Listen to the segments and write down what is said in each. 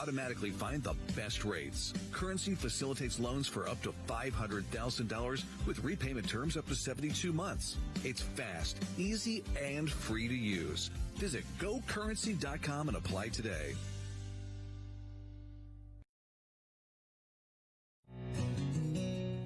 automatically find the best rates. Currency facilitates loans for up to $500,000 with repayment terms up to 72 months. It's fast, easy, and free to use. Visit gocurrency.com and apply today.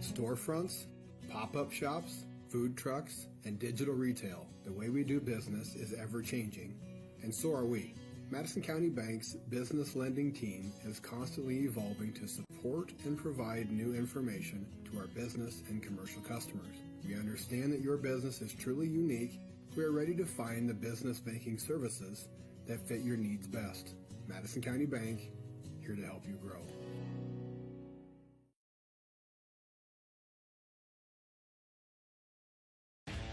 Storefronts, pop-up shops, food trucks, and digital retail. The way we do business is ever-changing, and so are we. Madison County Bank's business lending team is constantly evolving to support and provide new information to our business and commercial customers. We understand that your business is truly unique. We are ready to find the business banking services that fit your needs best. Madison County Bank, here to help you grow.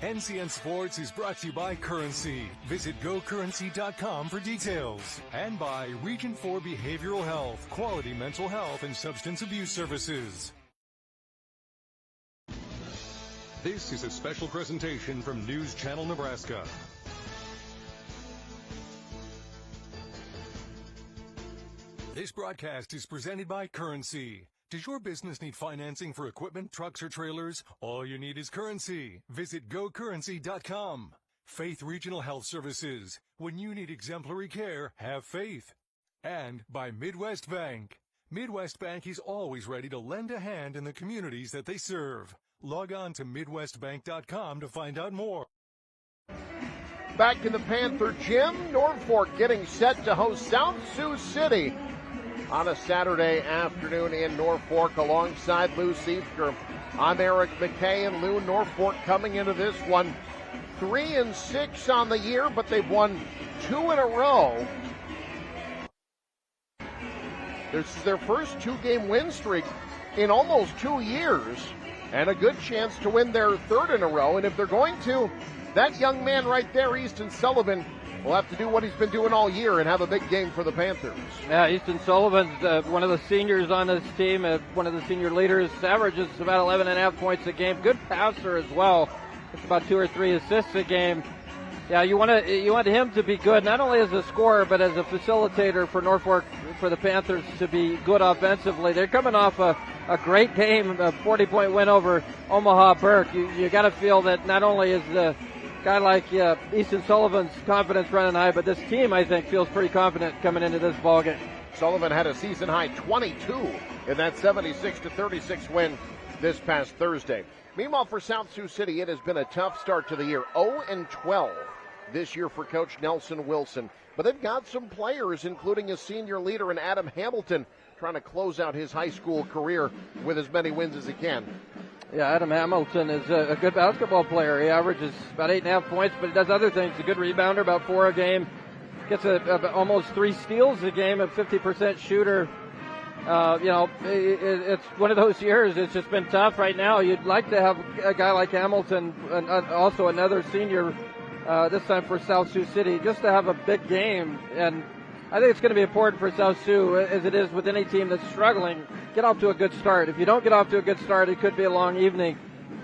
NCN Sports is brought to you by Currency. Visit gocurrency.com for details. And by Region 4 Behavioral Health, quality mental health and substance abuse services. This is a special presentation from News Channel Nebraska. This broadcast is presented by Currency. Does your business need financing for equipment, trucks, or trailers? All you need is Currency. Visit gocurrency.com. Faith Regional Health Services. When you need exemplary care, have faith. And by Midwest Bank. Midwest Bank is always ready to lend a hand in the communities that they serve. Log on to MidwestBank.com to find out more. Back in the Panther Gym, Norfolk getting set to host South Sioux City on a Saturday afternoon in Norfolk alongside Lou Siefker. I'm Eric McKay, and Lou, Norfolk coming into this one 3-6 on the year, but they've won 2 in a row. This is their first 2-game win streak in almost 2 years, and a good chance to win their 3rd in a row. And if they're going to, that young man right there, Easton Sullivan, will have to do what he's been doing all year and have a big game for the Panthers. Yeah, Easton Sullivan's one of the seniors on this team, one of the senior leaders, averages about 11.5 points a game. Good passer as well. It's about 2 or 3 assists a game. Yeah, you want him to be good, not only as a scorer, but as a facilitator for Norfolk, for the Panthers to be good offensively. They're coming off a great game, a 40-point win over Omaha Burke. You got to feel that not only is the guy like Easton Sullivan's confidence running high, but this team, I think, feels pretty confident coming into this ballgame. Sullivan had a season-high 22 in that 76-36 win this past Thursday. Meanwhile, for South Sioux City, it has been a tough start to the year. 0-12 this year for Coach Nelson Wilson. But they've got some players, including a senior leader in Adam Hamilton, trying to close out his high school career with as many wins as he can. Yeah, Adam Hamilton is a good basketball player. He averages about 8.5 points, but he does other things. A good rebounder, about 4 a game. Gets almost 3 steals a game, a 50% shooter. It's one of those years. It's just been tough right now. You'd like to have a guy like Hamilton and also another senior this time for South Sioux City, just to have a big game. And I think it's going to be important for South Sioux, as it is with any team that's struggling. Get off to a good start. If you don't get off to a good start, it could be a long evening.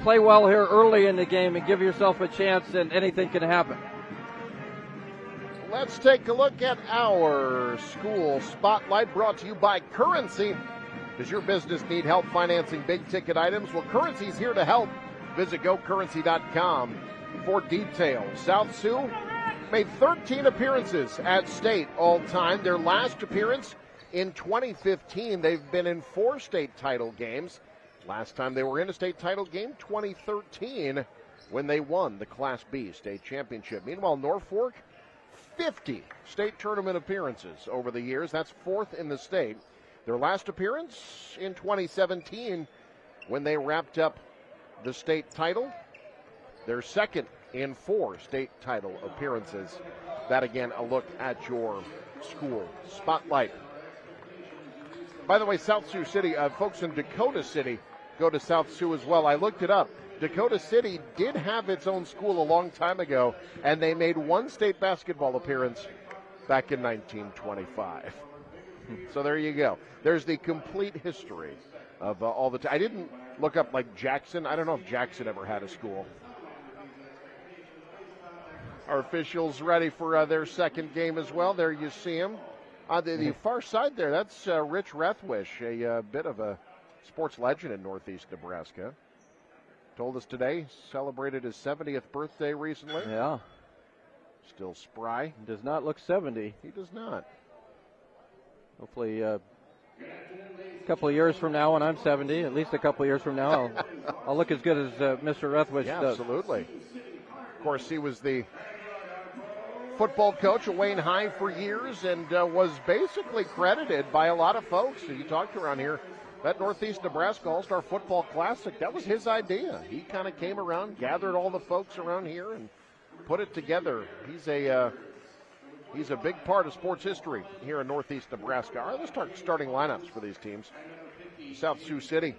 Play well here early in the game and give yourself a chance, and anything can happen. Let's take a look at our school spotlight, brought to you by Currency. Does your business need help financing big-ticket items? Well, Currency's here to help. Visit gocurrency.com for details. South Sioux made 13 appearances at state all time. Their last appearance in 2015. They've been in 4 state title games. Last time they were in a state title game, 2013, when they won the Class B state championship. Meanwhile, Norfolk, 50 state tournament appearances over the years. That's 4th in the state. Their last appearance in 2017, when they wrapped up the state title. Their 2nd in 4 state title appearances. That, again, a look at your school spotlight. By the way, South Sioux City, folks in Dakota City go to South Sioux as well. I looked it up. Dakota City did have its own school a long time ago, and they made 1 state basketball appearance back in 1925. So there you go. There's the complete history of all the I didn't look up like Jackson. I don't know if Jackson ever had a school. Our officials ready for their second game as well. There you see them On the far side there, that's Rich Rethwish, a bit of a sports legend in Northeast Nebraska. Told us today, celebrated his 70th birthday recently. Yeah. Still spry. Does not look 70. He does not. Hopefully a couple of years from now when I'm 70, at least a couple of years from now, I'll look as good as Mr. Rethwish does. Absolutely. Of course, he was the football coach at Wayne High for years and was basically credited by a lot of folks that you talked to around here. That Northeast Nebraska All-Star Football Classic, that was his idea. He kind of came around, gathered all the folks around here, and put it together. He's a big part of sports history here in Northeast Nebraska. All right, let's start starting lineups for these teams. South Sioux City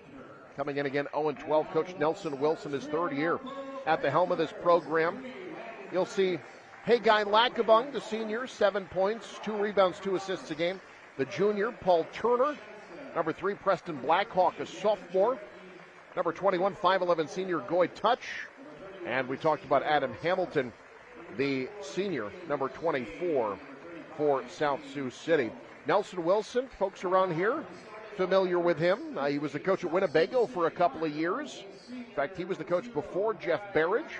coming in again 0-12. Coach Nelson Wilson, his third year at the helm of this program. You'll see Haggai Lackabung, the senior, 7 points, 2 rebounds, 2 assists a game. The junior, Paul Turner. Number 3, Preston Blackhawk, a sophomore. Number 21, 5'11 senior, Goy Touch. And we talked about Adam Hamilton, the senior, number 24 for South Sioux City. Nelson Wilson, folks around here familiar with him. He was the coach at Winnebago for a couple of years. In fact, he was the coach before Jeff Barrage.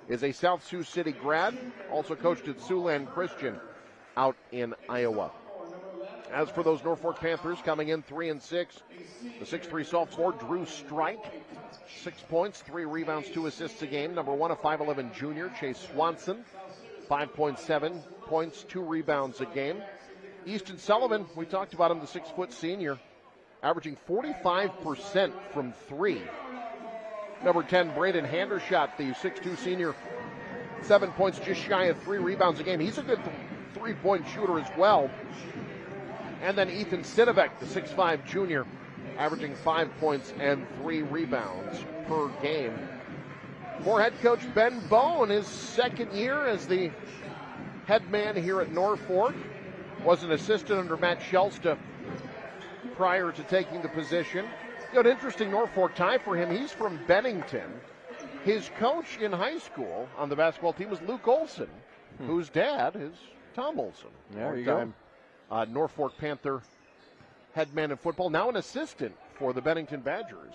Is a South Sioux City grad. Also coached at Siouxland Christian out in Iowa. As for those Norfolk Panthers coming in 3-6, the 6'3 sophomore Drew Strike, 6 points, 3 rebounds, 2 assists a game. Number 1, a 5'11 junior, Chase Swanson, 5.7 points, 2 rebounds a game. Easton Sullivan, we talked about him, the 6-foot senior, averaging 45% from 3. Number 10, Braden Handershot, the 6'2 senior, 7 points, just shy of 3 rebounds a game. He's a good three-point shooter as well. And then Ethan Sinovec, the 6'5 junior, averaging 5 points and 3 rebounds per game. For head coach Ben Bowe in his second year as the head man here at Norfolk, was an assistant under Matt Shelsta prior to taking the position. You know, an interesting Norfolk tie for him. He's from Bennington. His coach in high school on the basketball team was Luke Olson, whose dad is Tom Olson. There you go. Norfolk Panther head man in football, now an assistant for the Bennington Badgers.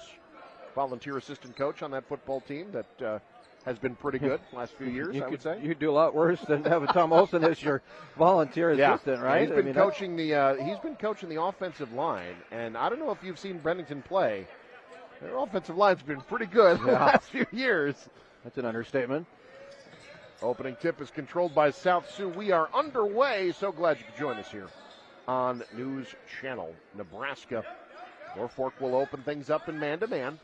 Volunteer assistant coach on that football team that has been pretty good the last few years, I would say. You could do a lot worse than having Tom Olson as your volunteer assistant, right? He's been coaching the offensive line, and I don't know if you've seen Bennington play. Their offensive line's been pretty good the last few years. That's an understatement. Opening tip is controlled by South Sioux. We are underway. So glad you could join us here on News Channel Nebraska. Norfolk will open things up in man-to-man.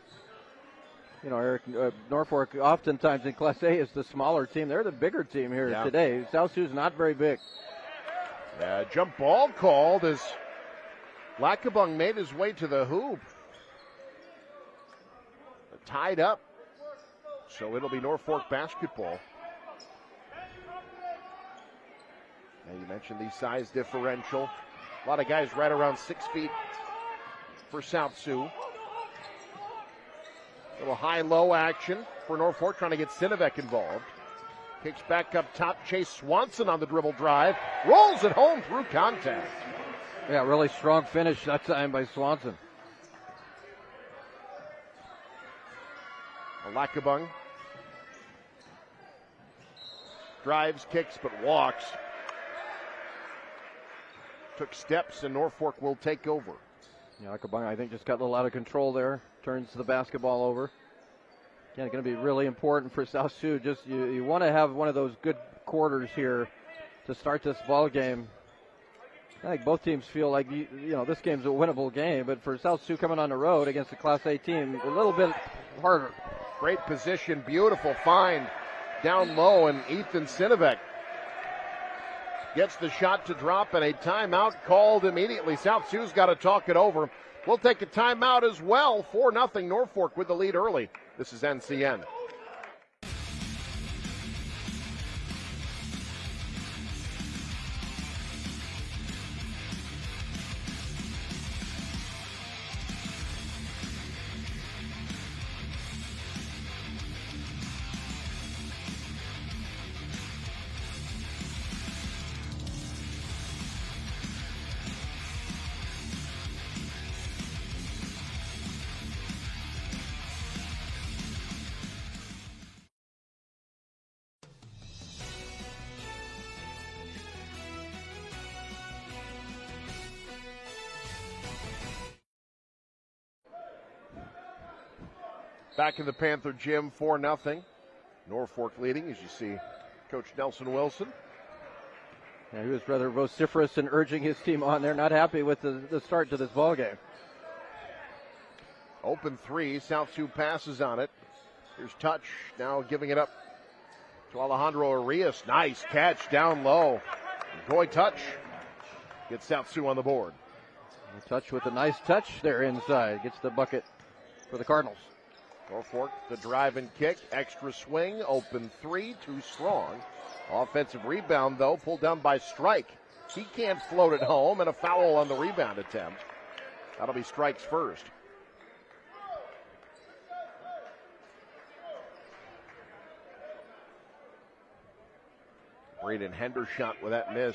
You know, Eric, Norfolk oftentimes in Class A is the smaller team. They're the bigger team here today. South Sioux's not very big. Jump ball called as Lackabung made his way to the hoop. Tied up. So it'll be Norfolk basketball. Now you mentioned the size differential. A lot of guys right around 6 feet for South Sioux. Little high-low action for Norfolk, trying to get Sinovec involved. Kicks back up top. Chase Swanson on the dribble drive. Rolls it home through contact. Yeah, really strong finish that time by Swanson. Lackabung drives, kicks, but walks. Took steps, and Norfolk will take over. Yeah, Lackabung, I think, just got a little out of control there. Turns the basketball over. Again, it's going to be really important for South Sioux. Just you want to have one of those good quarters here to start this ball game. I think both teams feel like this game's a winnable game, but for South Sioux coming on the road against a Class A team, a little bit harder. Great position, beautiful find down low, and Ethan Sinovec gets the shot to drop, and a timeout called immediately. South Sioux's got to talk it over. We'll take a timeout as well. 4-0 Norfolk with the lead early. This is NCN. Back in the Panther gym, 4-0. Norfolk leading, as you see Coach Nelson Wilson. Yeah, he was rather vociferous in urging his team on. They're not happy with the start to this ball game. Open three, South Sioux passes on it. Here's touch, now giving it up to Alejandro Arias. Nice catch down low. Goy touch gets South Sioux on the board. Touch with a nice touch there inside. Gets the bucket for the Cardinals. Norfolk, the drive and kick, extra swing, open three, too strong. Offensive rebound, though, pulled down by Strike. He can't float it home, and a foul on the rebound attempt. That'll be Strike's first. Braden Hendershot with that miss.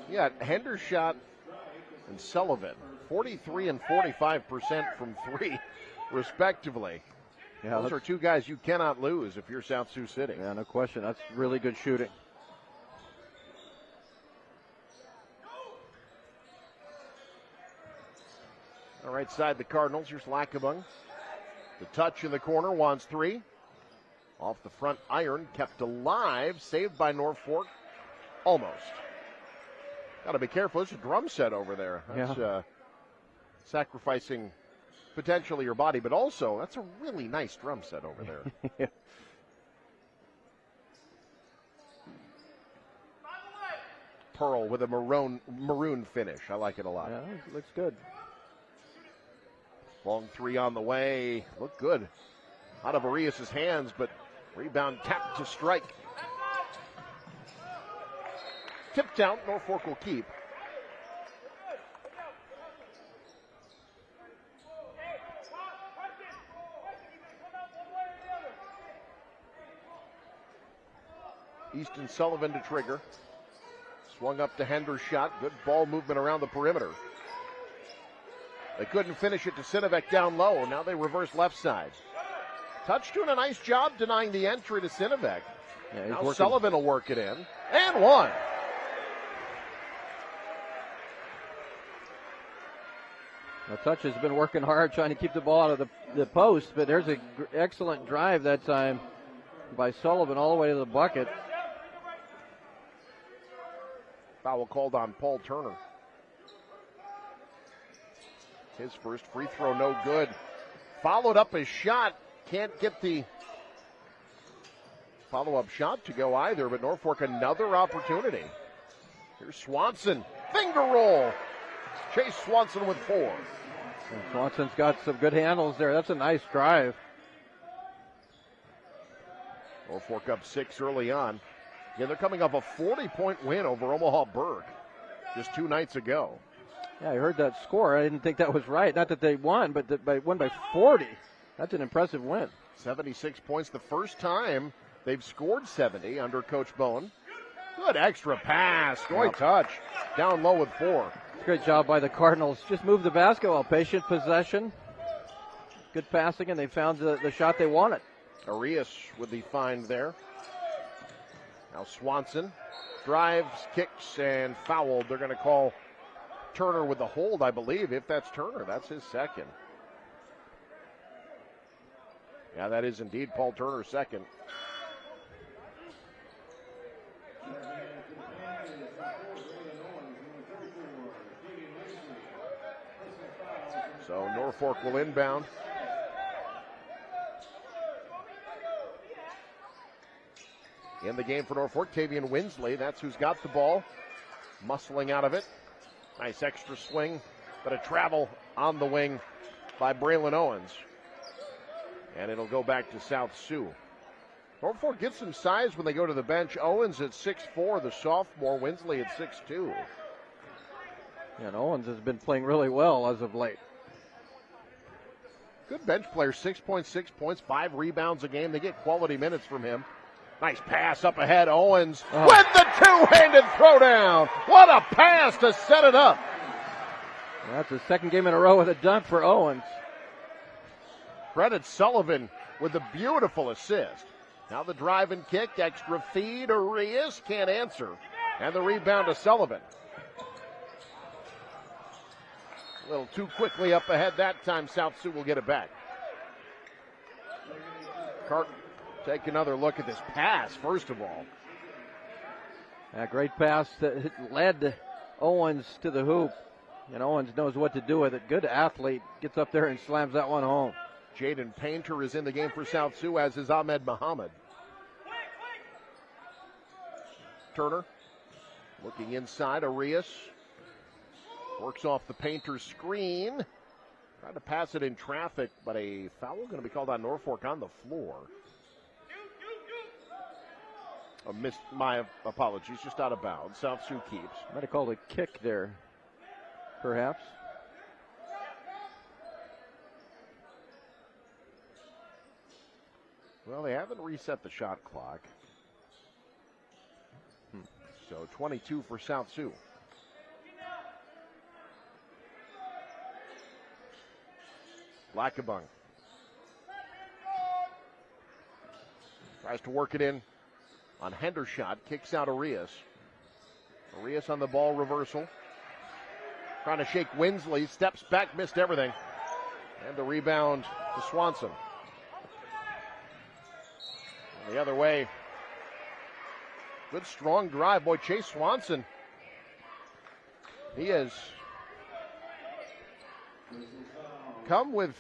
Yeah, Hendershot and Sullivan, 43 and 45% from three, respectively. Yeah, those are two guys you cannot lose if you're South Sioux City. Yeah, no question. That's really good shooting. All right side, the Cardinals. Here's Lackawanna. The touch in the corner, wants three. Off the front iron, kept alive, saved by Norfolk. Almost. Got to be careful. It's a drum set over there. That's sacrificing potentially your body, but also that's a really nice drum set over there. Yeah. Pearl with a maroon finish. I like it a lot. Yeah, it looks good. Long three on the way. Looked good. Out of Arias' hands, but rebound tapped to Strike. Tipped out. Norfolk will keep. Easton Sullivan to trigger. Swung up to Hendershot. Good ball movement around the perimeter. They couldn't finish it to Sinovic down low. Now they reverse left side. Touch doing a nice job denying the entry to Sinovic. Yeah, now Sullivan will work it in. And one. Now, Touch has been working hard trying to keep the ball out of the post, but there's an excellent drive that time by Sullivan all the way to the bucket. Foul called on Paul Turner. His first free throw, no good. Followed up his shot. Can't get the follow-up shot to go either, but Norfolk another opportunity. Here's Swanson. Finger roll. Chase Swanson with four. And Swanson's got some good handles there. That's a nice drive. Norfolk up 6 early on. Yeah, they're coming off a 40-point win over Omaha Burke just 2 nights ago. Yeah, I heard that score. I didn't think that was right. Not that they won, but that they won by 40. That's an impressive win. 76 points, the first time they've scored 70 under Coach Bowen. Good extra pass. Great touch. Down low with 4. Great job by the Cardinals. Just move the basketball. Patient possession. Good passing, and they found the shot they wanted. Arias with the find there. Now Swanson drives, kicks, and fouled. They're going to call Turner with the hold, I believe. If that's Turner, that's his second. Yeah, that is indeed Paul Turner's second. So Norfolk will inbound. In the game for Norfolk, Tavian Winsley. That's who's got the ball. Muscling out of it. Nice extra swing, but a travel on the wing by Braylon Owens. And it'll go back to South Sioux. Norfolk gets some size when they go to the bench. Owens at 6'4", the sophomore. Winsley at 6'2". Yeah, and Owens has been playing really well as of late. Good bench player, 6.6 points, 5 rebounds a game. They get quality minutes from him. Nice pass up ahead. Owens with the two-handed throwdown. What a pass to set it up. Well, that's the second game in a row with a dunk for Owens. Credit Sullivan with a beautiful assist. Now the drive and kick, extra feed. Arias can't answer. And the rebound to Sullivan. A little too quickly up ahead that time. South Sioux will get it back. Take another look at this pass, first of all. A great pass that led Owens to the hoop. And Owens knows what to do with it. Good athlete. Gets up there and slams that one home. Jaden Painter is in the game for South Sioux, as is Ahmed Muhammad. Turner looking inside. Arias works off the Painter screen. Tried to pass it in traffic, but a foul going to be called on Norfolk on the floor. Missed, my apologies, just out of bounds. South Sioux keeps. Might have called a kick there, perhaps. Well, they haven't reset the shot clock. So 22 for South Sioux. Lackabung tries to work it in on Hendershot, kicks out Arias. Arias on the ball reversal. Trying to shake Winsley, steps back, missed everything. And the rebound to Swanson. And the other way. Good strong drive. Boy, Chase Swanson. He has come with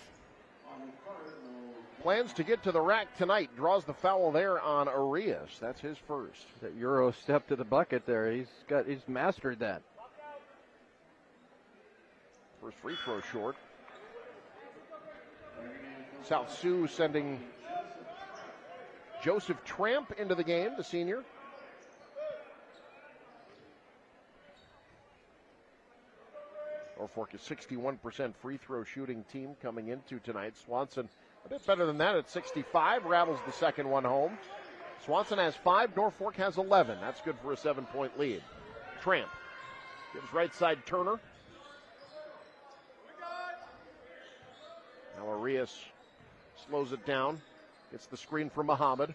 plans to get to the rack tonight. Draws the foul there on Arias. That's his first. That Euro step to the bucket there. He's mastered that. First free throw short. South Sioux sending Joseph Tramp into the game, the senior. Norfolk is 61% free throw shooting team coming into tonight. Swanson a bit better than that at 65, rattles the second one home. Swanson has 5, Norfolk has 11. That's good for a 7-point lead. Tramp gives right side Turner. Now Arias slows it down, gets the screen from Muhammad.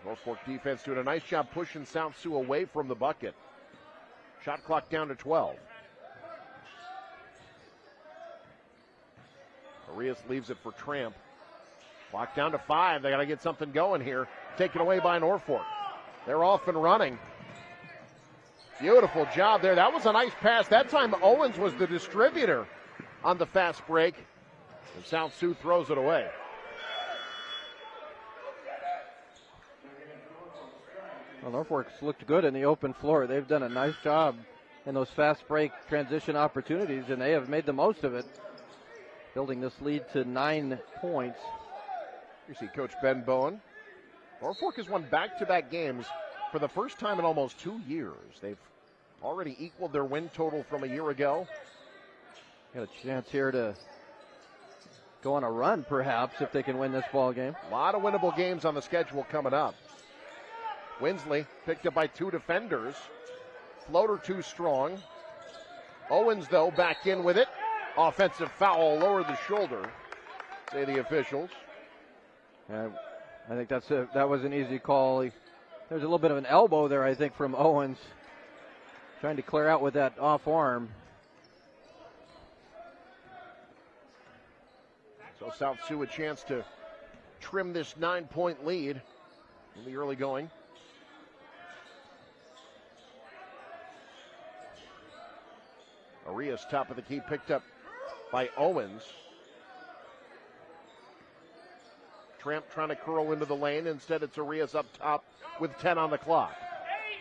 Norfolk defense doing a nice job pushing South Sioux away from the bucket. Shot clock down to 12. Arias leaves it for Tramp. Clock down to 5. They got to get something going here. Taken away by Norfolk. They're off and running. Beautiful job there. That was a nice pass. That time Owens was the distributor on the fast break. And South Sioux throws it away. Well, Norfolk's looked good in the open floor. They've done a nice job in those fast break transition opportunities, and they have made the most of it, building this lead to 9 points. You see Coach Ben Bowen. Norfolk has won back-to-back games for the first time in almost 2 years. They've already equaled their win total from a year ago. Got a chance here to go on a run, perhaps, if they can win this ball game. A lot of winnable games on the schedule coming up. Winsley picked up by 2 defenders. Floater too strong. Owens, though, back in with it. Offensive foul, lower the shoulder, say the officials. I think that was an easy call. There's a little bit of an elbow there, I think, from Owens. Trying to clear out with that off arm. So South Sioux a chance to trim this 9-point lead in the early going. Arias, top of the key, picked up by Owens. Tramp trying to curl into the lane. Instead, it's Arias up top with 10 on the clock.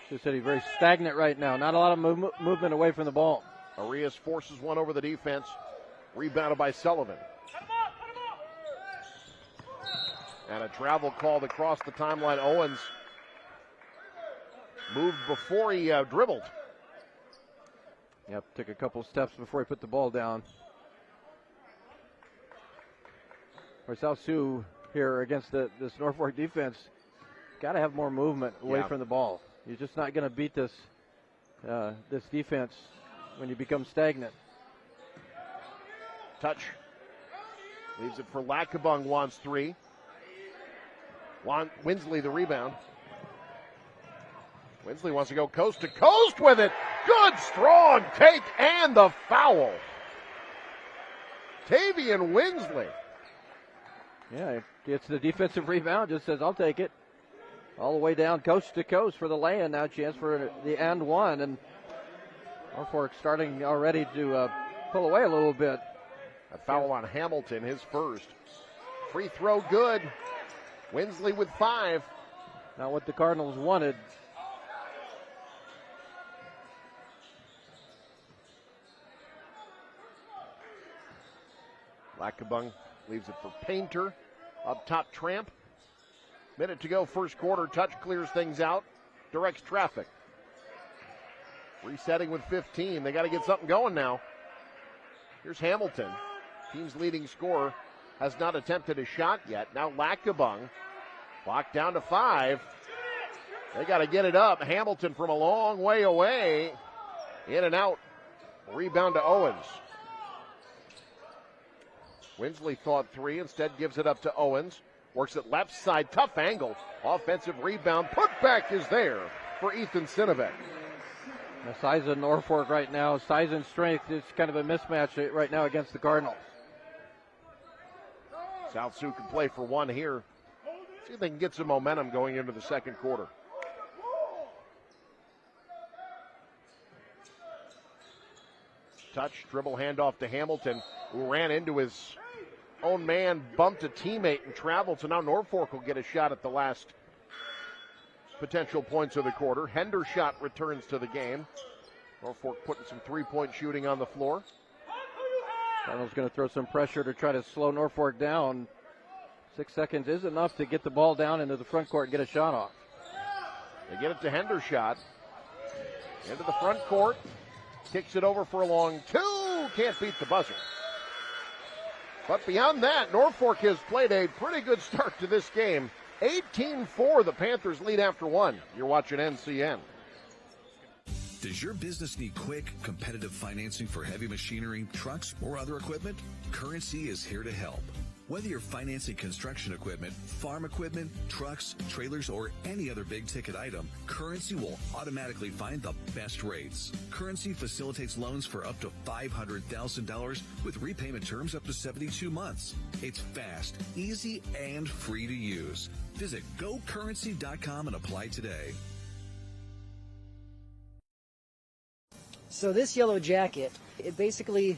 Just said he's very stagnant right now. Not a lot of movement away from the ball. Arias forces one over the defense. Rebounded by Sullivan. And a travel called across the timeline. Owens moved before he dribbled. Yep, took a couple steps before he put the ball down. For South Sioux here against this Norfolk defense, got to have more movement away from the ball. You're just not going to beat this defense when you become stagnant. Touch. Leaves it for Lackabung, wants 3. Winsley the rebound. Winsley wants to go coast to coast with it. Good strong take and the foul. Tavian Winsley. Yeah, gets the defensive rebound, just says, I'll take it. All the way down coast to coast for the lay-in. Now chance for the and one. And Norfolk starting already to pull away a little bit. A foul on Hamilton, his first. Free throw good. Winsley with 5. Not what the Cardinals wanted. Lackabung leaves it for Painter. Up top, Tramp. Minute to go, first quarter. Touch clears things out. Directs traffic. Resetting with 15. They got to get something going now. Here's Hamilton. Team's leading scorer has not attempted a shot yet. Now Lackabung. Clock down to 5. They got to get it up. Hamilton from a long way away. In and out. Rebound to Owens. Winsley thought 3, instead gives it up to Owens. Works it left side, tough angle. Offensive rebound, putback is there for Ethan Sinovic. The size of Norfolk right now, size and strength is kind of a mismatch right now against the Cardinals. South Sioux can play for 1 here. See if they can get some momentum going into the second quarter. Touch, dribble handoff to Hamilton, who ran into his own man, bumped a teammate and traveled. So now Norfolk will get a shot at the last potential points of the quarter. Hendershot returns to the game. Norfolk putting some three-point shooting on the floor. Cardinals going to throw some pressure to try to slow Norfolk down. 6 seconds is enough to get the ball down into the front court and get a shot off. They get it to Hendershot. Into the front court. Kicks it over for a long 2. Can't beat the buzzer. But beyond that, Norfolk has played a pretty good start to this game. 18-4, the Panthers lead after 1. You're watching NCN. Does your business need quick, competitive financing for heavy machinery, trucks, or other equipment? Currency is here to help. Whether you're financing construction equipment, farm equipment, trucks, trailers, or any other big-ticket item, Currency will automatically find the best rates. Currency facilitates loans for up to $500,000 with repayment terms up to 72 months. It's fast, easy, and free to use. Visit GoCurrency.com and apply today. So this yellow jacket, it basically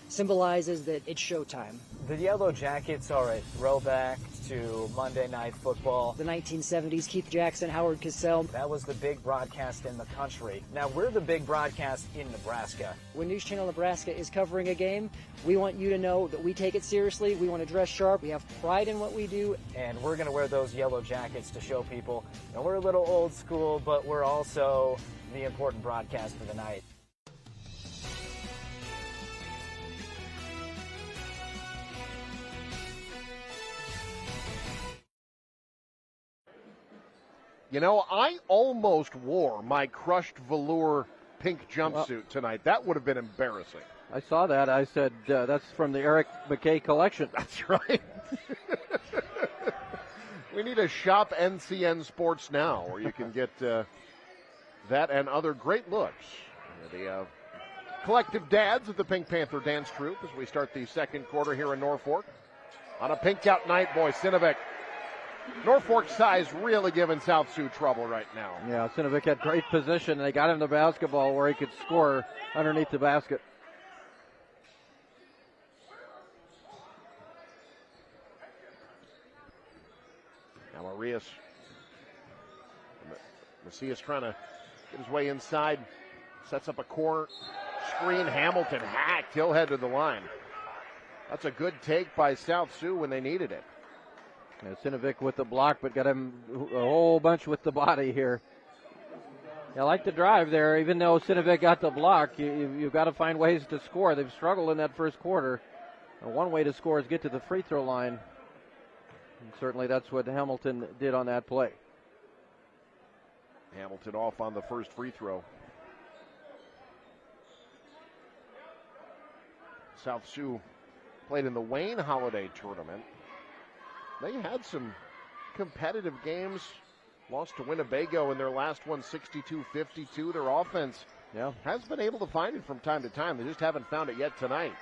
symbolizes that it's showtime. The Yellow Jackets are a throwback to Monday Night Football. The 1970s, Keith Jackson, Howard Cosell. That was the big broadcast in the country. Now we're the big broadcast in Nebraska. When News Channel Nebraska is covering a game, we want you to know that we take it seriously. We want to dress sharp. We have pride in what we do. And we're going to wear those yellow jackets to show people. Now we're a little old school, but we're also the important broadcast of the night. You know, I almost wore my crushed velour pink jumpsuit tonight. That would have been embarrassing. I saw that. I said, that's from the Eric McKay collection. That's right. We need a shop NCN Sports Now where you can get that and other great looks. The collective dads of the Pink Panther Dance Troupe as we start the second quarter here in Norfolk. On a pink out night, boy, Sinovic. Norfolk size really giving South Sioux trouble right now. Yeah, Sinovic had great position. They got him the basketball where he could score underneath the basket. Now Macias trying to get his way inside. Sets up a corner screen. Hamilton hacked. He'll head to the line. That's a good take by South Sioux when they needed it. Yeah, Sinovic with the block, but got him a whole bunch with the body here. I like the drive there, even though Sinovic got the block. You've got to find ways to score. They've struggled in that first quarter. And one way to score is get to the free throw line. And certainly that's what Hamilton did on that play. Hamilton off on the first free throw. South Sioux played in the Wayne Holiday Tournament. They had some competitive games. Lost to Winnebago in their last one, 62-52. Their offense has been able to find it from time to time. They just haven't found it yet tonight.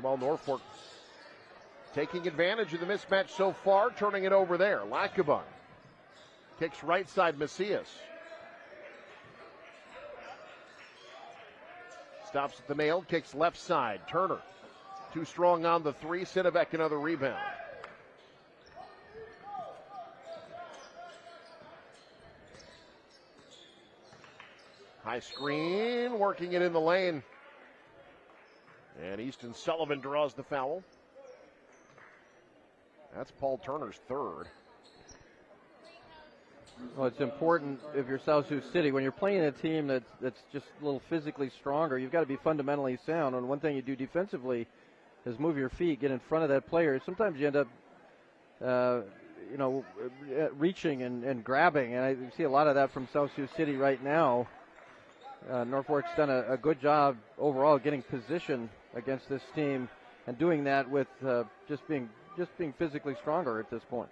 Meanwhile, Norfolk taking advantage of the mismatch so far, turning it over there. Lackawanna kicks right side, Macias. Stops at the nail, kicks left side. Turner, too strong on the three. Sinovic another rebound. High screen, working it in the lane. And Easton Sullivan draws the foul. That's Paul Turner's third. Well, it's important if you're South Sioux City, when you're playing a team that's just a little physically stronger, you've got to be fundamentally sound. And one thing you do defensively is move your feet, get in front of that player. Sometimes you end up, reaching and grabbing. And I see a lot of that from South Sioux City right now. Norfolk's done a good job overall getting position against this team and doing that with just being physically stronger at this point.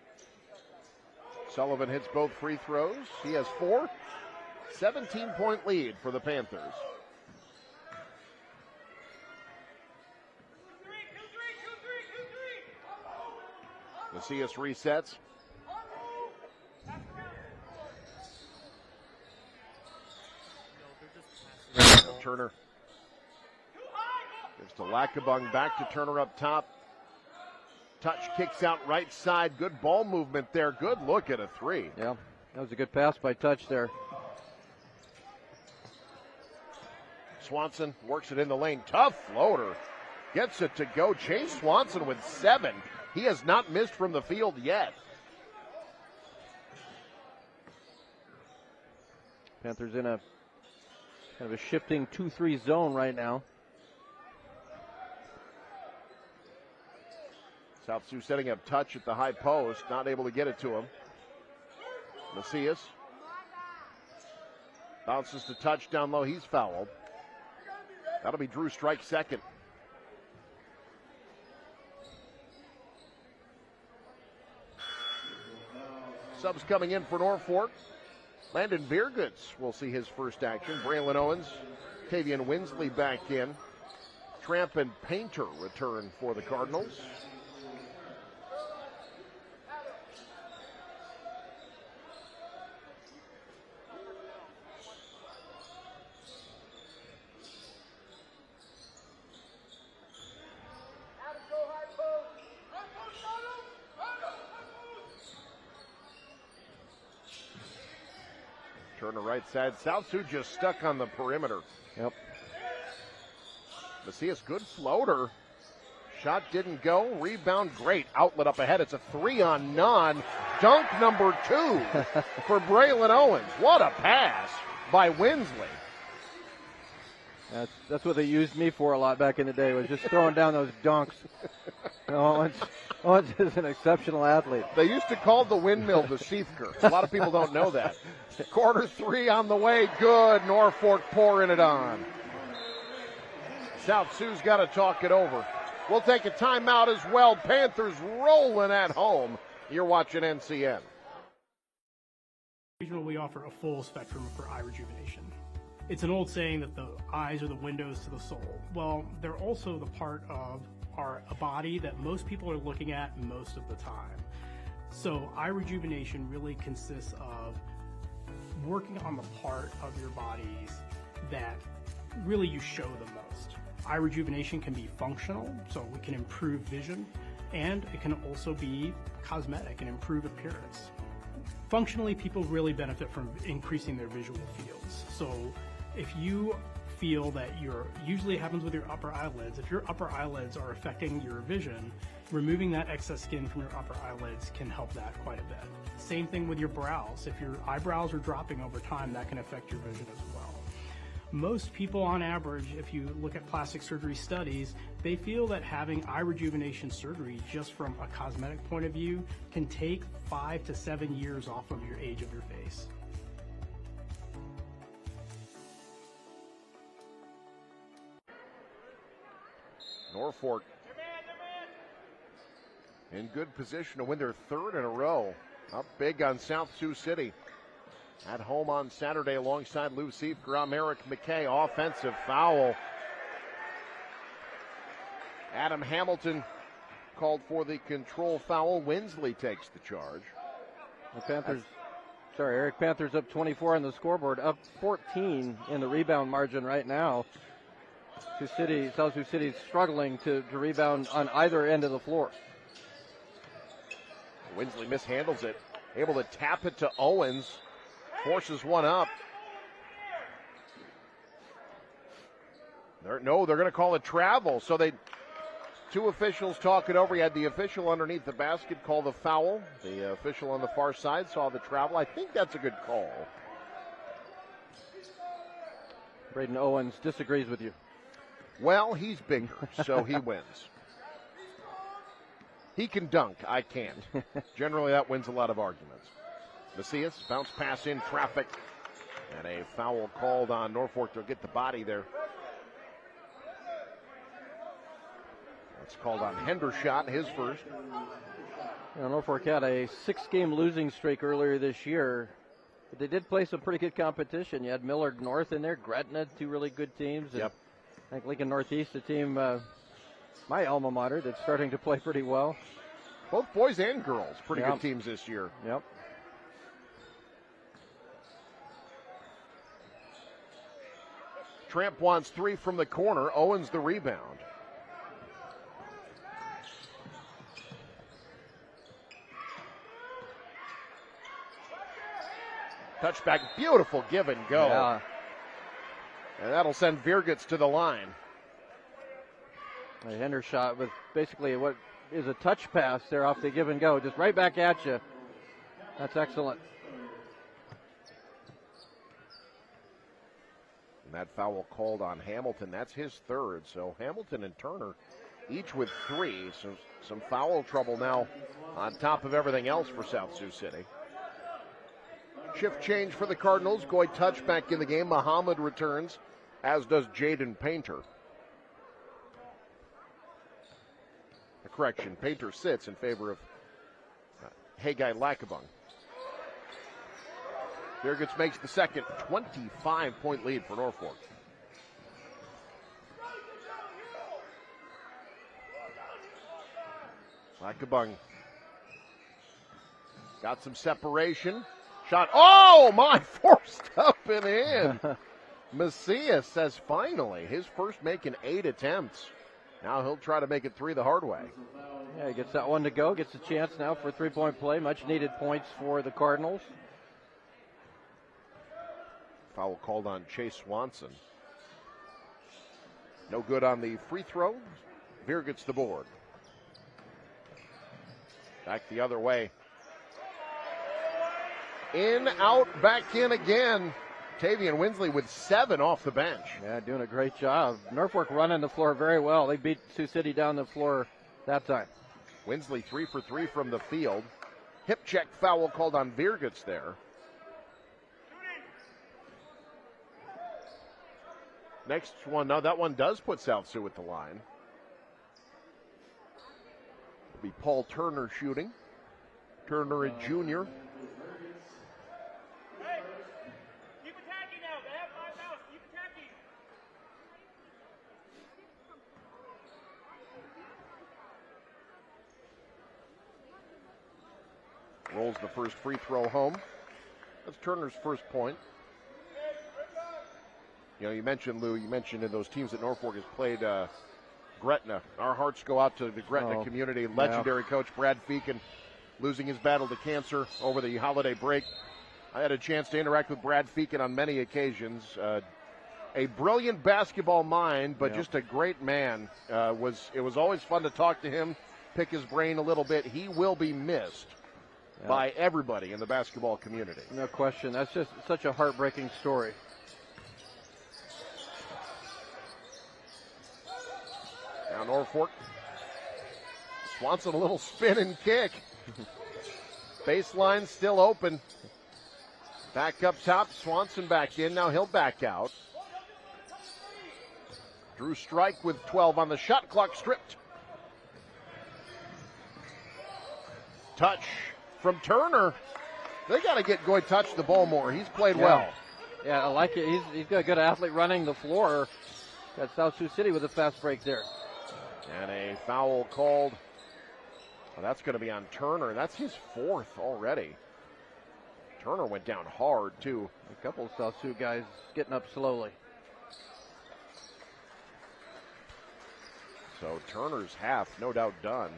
Sullivan hits both free throws. He has 4. 17-point lead for the Panthers. Macias resets. Turner gives to Lackawanna, back to Turner up top. Touch, kicks out right side. Good ball movement there. Good look at a three. Yeah, that was a good pass by Touch there. Swanson works it in the lane. Tough floater. Gets it to go. Chase Swanson with 7. He has not missed from the field yet. Panthers in a kind of a shifting 2-3 zone right now. South Sioux setting up Touch at the high post, not able to get it to him. Macias bounces to Touch down low. He's fouled. That'll be Drew Strike second. Subs coming in for Norfolk. Landon Beergoods will see his first action. Braylon Owens, Tavian Winsley back in. Tramp and Painter return for the Cardinals. Turner right side. South Sioux just stuck on the perimeter. Yep. Macias, good floater. Shot didn't go. Rebound, great. Outlet up ahead. It's a 3-on-none. Dunk number 2 for Braylon Owens. What a pass by Winsley. That's what they used me for a lot back in the day, was just throwing down those dunks. Owens is an exceptional athlete. They used to call the windmill the Seethker. A lot of people don't know that. Quarter 3 on the way. Good. Norfolk pouring it on. South Sioux's got to talk it over. We'll take a timeout as well. Panthers rolling at home. You're watching NCN. Regional, we offer a full spectrum for eye rejuvenation. It's an old saying that the eyes are the windows to the soul. Well, they're also the part of a body that most people are looking at most of the time. So eye rejuvenation really consists of working on the part of your bodies that really you show the most. Eye rejuvenation can be functional, so we can improve vision, and it can also be cosmetic and improve appearance. Functionally, people really benefit from increasing their visual fields. So if you feel that usually it happens with your upper eyelids, if your upper eyelids are affecting your vision, removing that excess skin from your upper eyelids can help that quite a bit. Same thing with your brows. If your eyebrows are dropping over time, that can affect your vision as well. Most people on average, if you look at plastic surgery studies, they feel that having eye rejuvenation surgery just from a cosmetic point of view can take 5 to 7 years off of your age of your face. Norfolk in good position to win their third in a row. Up big on South Sioux City. At home on Saturday alongside Lou Seifgrom, Eric McKay. Offensive foul. Adam Hamilton called for the control foul. Winsley takes the charge. Eric Panthers up 24 on the scoreboard, up 14 in the rebound margin right now. South Sioux City struggling to rebound on either end of the floor. Winsley mishandles it, able to tap it to Owens, forces one up. They're going to call it travel. So two officials talk it over. You had the official underneath the basket call the foul. The official on the far side saw the travel. I think that's a good call. Braden Owens disagrees with you. Well, he's bigger, so he wins. He can dunk. I can't. Generally, that wins a lot of arguments. Macias, bounce pass in traffic. And a foul called on Norfolk to get the body there. That's called on Hendershot, his first. Norfolk had a 6-game losing streak earlier this year. But they did play some pretty good competition. You had Millard North in there, Gretna, two really good teams. Yep. I think Lincoln Northeast, a team, my alma mater, that's starting to play pretty well. Both boys and girls, pretty good teams this year. Yep. Tramp wants 3 from the corner. Owens the rebound. Touchback, beautiful give and go. Yeah. And that'll send Virgits to the line. A Hendershot with basically what is a touch pass there off the give and go. Just right back at you. That's excellent. And that foul called on Hamilton. That's his third. So Hamilton and Turner each with 3. So some foul trouble now on top of everything else for South Sioux City. Shift change for the Cardinals. Goy touch back in the game. Muhammad returns, as does Jaden Painter. A correction, Painter sits in favor of Haggai Lackaby. Virgits makes the second 25-point lead for Norfolk. Lackaby got some separation. Shot. Oh, my, forced up and in. Macias says finally his first making 8 attempts. Now he'll try to make it 3 the hard way. Yeah, he gets that one to go. Gets a chance now for a 3-point play. Much needed points for the Cardinals. Foul called on Chase Swanson. No good on the free throw. Veer gets the board. Back the other way. In, out, back in again. Tavian Winsley with 7 off the bench. Yeah, doing a great job. Norfolk running the floor very well. They beat Sioux City down the floor that time. Winsley 3 for 3 from the field. Hip check foul called on Virgits there. Next one, no, that one does put South Sioux at the line. It'll be Paul Turner shooting. Turner, a junior. Rolls the first free throw home. That's Turner's first point. You know, you mentioned, Lou, in those teams that Norfolk has played Gretna. Our hearts go out to the Gretna community. Legendary coach Brad Feakin losing his battle to cancer over the holiday break. I had a chance to interact with Brad Feakin on many occasions. A brilliant basketball mind, but just a great man. It was always fun to talk to him, pick his brain a little bit. He will be missed by everybody in the basketball community. No question. That's just such a heartbreaking story. Now Norfolk. Swanson a little spin and kick. Baseline still open. Back up top. Swanson back in. Now he'll back out. Drew Strike with 12 on the shot clock, stripped. Touch from Turner. They got to get Goy touch the ball more. He's played well. Yeah, I like it. He's got a good athlete running the floor. Got South Sioux City with a fast break there. And a foul called. Well, that's going to be on Turner. That's his fourth already. Turner went down hard, too. A couple of South Sioux guys getting up slowly. So Turner's half, no doubt, done.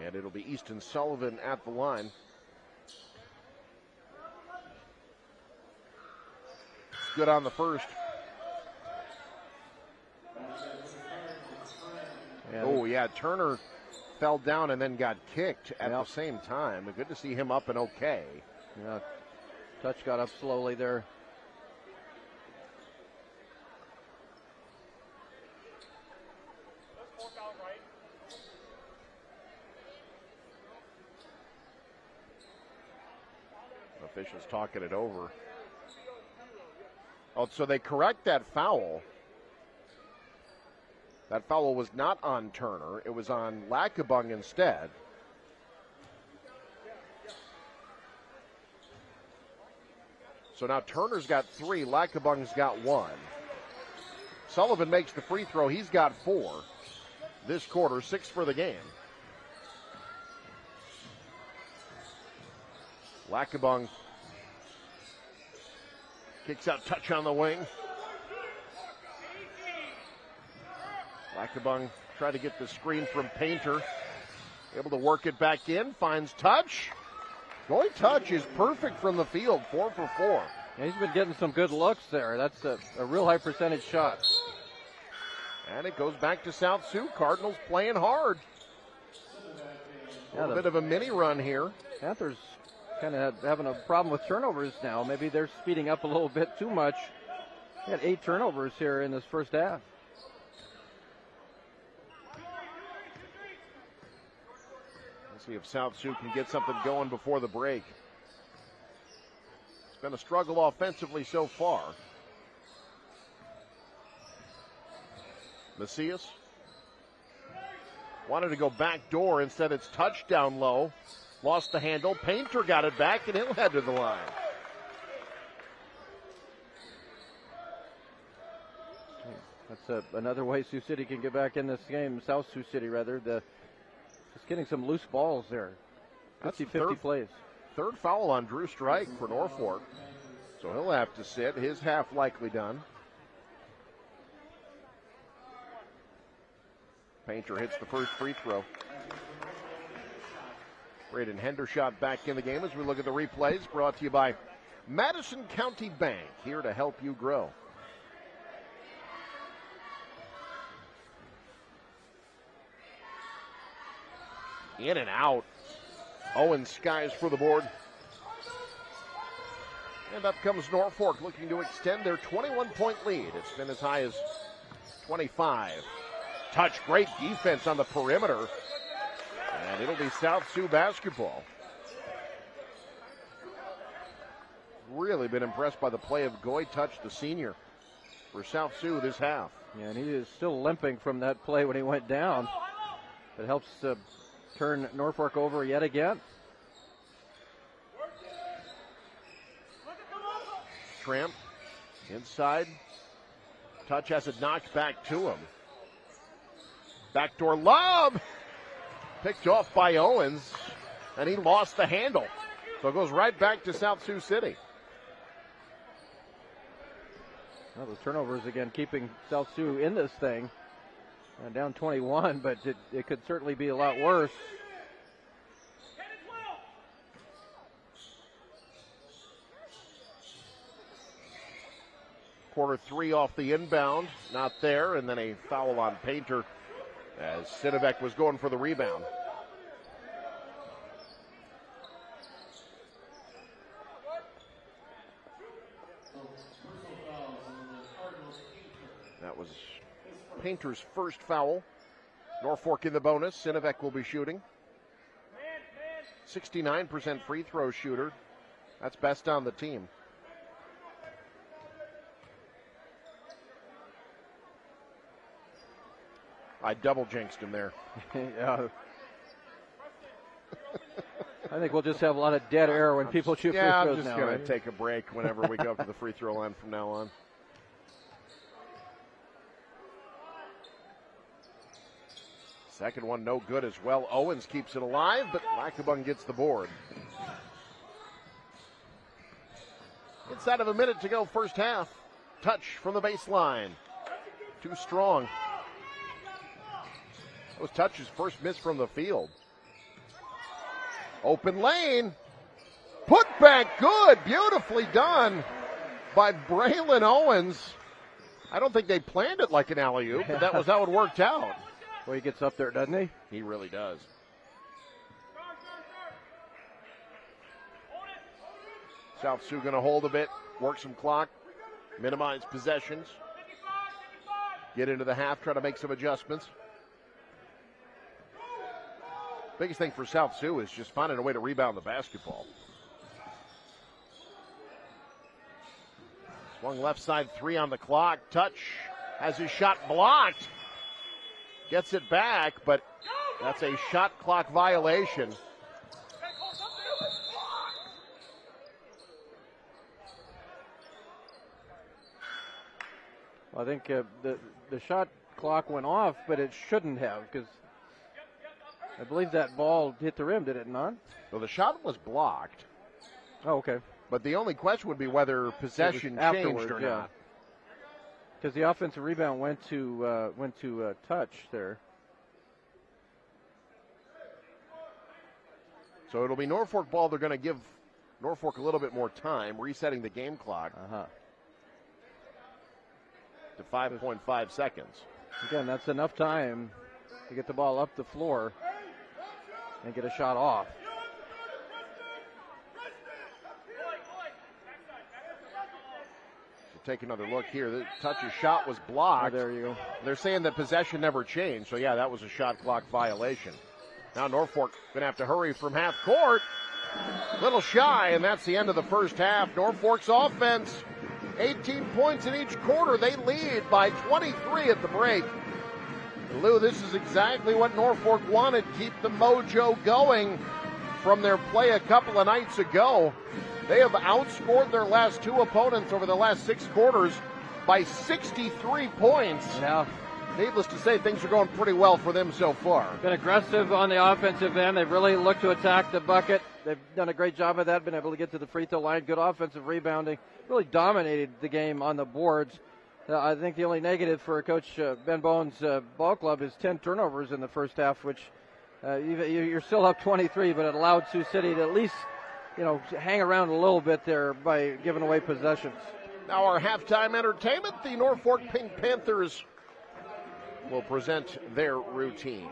And it'll be Easton Sullivan at the line. Good on the first. Oh, yeah, Turner fell down and then got kicked at the same time. Good to see him up and okay. Yeah, Touch got up slowly there. Officials talking it over. Oh, so they correct that foul. That foul was not on Turner. It was on Lackabung instead. So now Turner's got 3. Lackabung's got 1. Sullivan makes the free throw. He's got 4 this quarter, 6 for the game. Lackabung kicks out, Touch on the wing. Lackabung tried to get the screen from Painter. Able to work it back in, finds Touch. Goalie Touch is perfect from the field, 4 for 4. Yeah, he's been getting some good looks there. That's a real high percentage shot. And it goes back to South Sioux. Cardinals playing hard. A little bit of a mini run here. Panthers kind of having a problem with turnovers now. Maybe they're speeding up a little bit too much. They had 8 turnovers here in this first half. Let's see if South Sioux can get something going before the break. It's been a struggle offensively so far. Macias wanted to go back door. Instead, it's Touch down low. Lost the handle. Painter got it back, and he'll head to the line. That's another way Sioux City can get back in this game. South Sioux City, rather. Just getting some loose balls there. 50-50 plays. Third foul on Drew Strike for Norfolk. So he'll have to sit. His half likely done. Painter hits the first free throw. Braden Hendershot back in the game as we look at the replays, brought to you by Madison County Bank, here to help you grow. In and out. Owen Skies for the board. And up comes Norfolk, looking to extend their 21-point lead. It's been as high as 25. Touch, great defense on the perimeter. And it'll be South Sioux basketball. Really been impressed by the play of Goy Touch, the senior, for South Sioux this half. Yeah, and he is still limping from that play when he went down. It helps turn Norfolk over yet again. Tramp inside. Touch has it knocked back to him. Backdoor lob. Picked off by Owens, and he lost the handle. So it goes right back to South Sioux City. Well, the turnovers again keeping South Sioux in this thing. Down 21, but it could certainly be a lot worse. Quarter 3 off the inbound, not there, and then a foul on Painter as Sinovic was going for the rebound. That was Painter's first foul. Norfolk in the bonus. Sinovic will be shooting. 69% free throw shooter. That's best on the team. I double jinxed him there. Yeah. I think we'll just have a lot of dead air when people shoot free throws now. Yeah, I'm just going right? to take a break whenever we go up to the free throw line from now on. Second one no good as well. Owens keeps it alive, but Lackabung gets the board. Inside of a minute to go first half. Touch from the baseline. Too strong. That was Touch's first miss from the field. Open lane. Put back good. Beautifully done by Braylon Owens. I don't think they planned it like an alley-oop, but that was how it worked out. Well, he gets up there, doesn't he? He really does. South Sioux going to hold a bit, work some clock, minimize possessions, get into the half, try to make some adjustments. Biggest thing for South Sioux is just finding a way to rebound the basketball. Swung left side three on the clock. Touch has his shot blocked. Gets it back, but that's a shot clock violation. Well, I think the shot clock went off, but it shouldn't have, because I believe that ball hit the rim, did it not? Well, the shot was blocked. Oh, okay. But the only question would be whether possession changed or not. Because the offensive rebound went to Touch there. So it'll be Norfolk ball. They're going to give Norfolk a little bit more time, resetting the game clock to 5.5 seconds. Again, that's enough time to get the ball up the floor and get a shot off. So take another look here. The Touch's shot was blocked. Oh, there you go. They're saying that possession never changed. So, yeah, that was a shot clock violation. Now Norfolk going to have to hurry from half court. Little shy, and that's the end of the first half. Norfolk's offense, 18 points in each quarter. They lead by 23 at the break. Lou, this is exactly what Norfolk wanted. Keep the mojo going from their play a couple of nights ago. They have outscored their last two opponents over the last 6 quarters by 63 points. Yeah. Needless to say, things are going pretty well for them so far. Been aggressive on the offensive end. They've really looked to attack the bucket. They've done a great job of that, been able to get to the free throw line. Good offensive rebounding. Really dominated the game on the boards. I think the only negative for Coach Ben Bowen's ball club is 10 turnovers in the first half, which you're still up 23, but it allowed Sioux City to at least, hang around a little bit there by giving away possessions. Now our halftime entertainment, the Norfolk Pink Panthers will present their routine.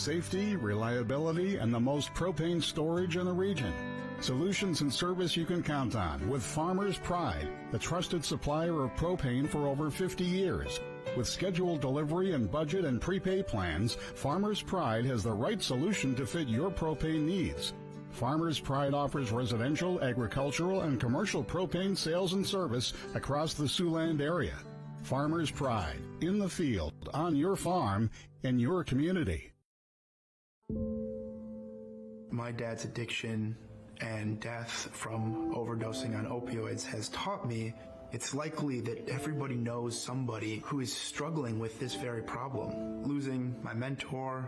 Safety, reliability, and the most propane storage in the region. Solutions and service you can count on with Farmers Pride, the trusted supplier of propane for over 50 years. With scheduled delivery and budget and prepay plans, Farmers Pride has the right solution to fit your propane needs. Farmers Pride offers residential, agricultural, and commercial propane sales and service across the Siouxland area. Farmers Pride, in the field, on your farm, in your community. My dad's addiction and death from overdosing on opioids has taught me it's likely that everybody knows somebody who is struggling with this very problem. Losing my mentor,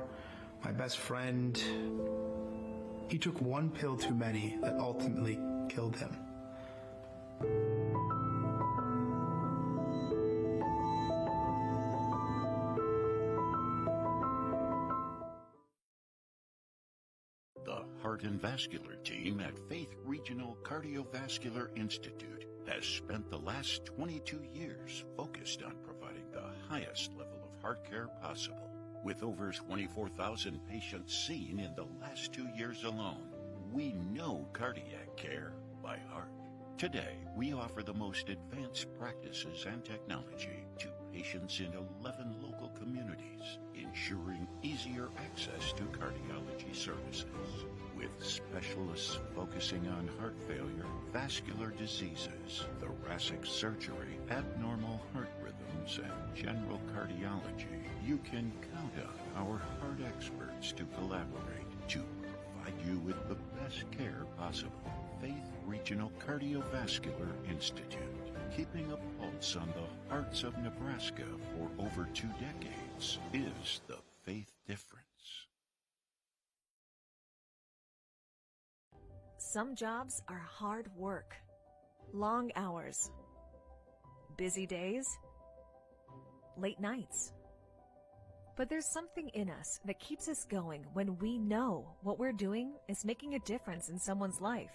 my best friend, he took one pill too many that ultimately killed him. The Heart and Vascular team at Faith Regional Cardiovascular Institute has spent the last 22 years focused on providing the highest level of heart care possible. With over 24,000 patients seen in the last 2 years alone, we know cardiac care by heart. Today, we offer the most advanced practices and technology to patients in 11 local communities, ensuring easier access to cardiology services. With specialists focusing on heart failure, vascular diseases, thoracic surgery, abnormal heart rhythms, and general cardiology, you can count on our heart experts to collaborate to provide you with the best care possible. Faith Regional Cardiovascular Institute, keeping a pulse on the hearts of Nebraska for over 2 decades, is the faith difference. Some jobs are hard work, long hours, busy days, late nights. But there's something in us that keeps us going when we know what we're doing is making a difference in someone's life.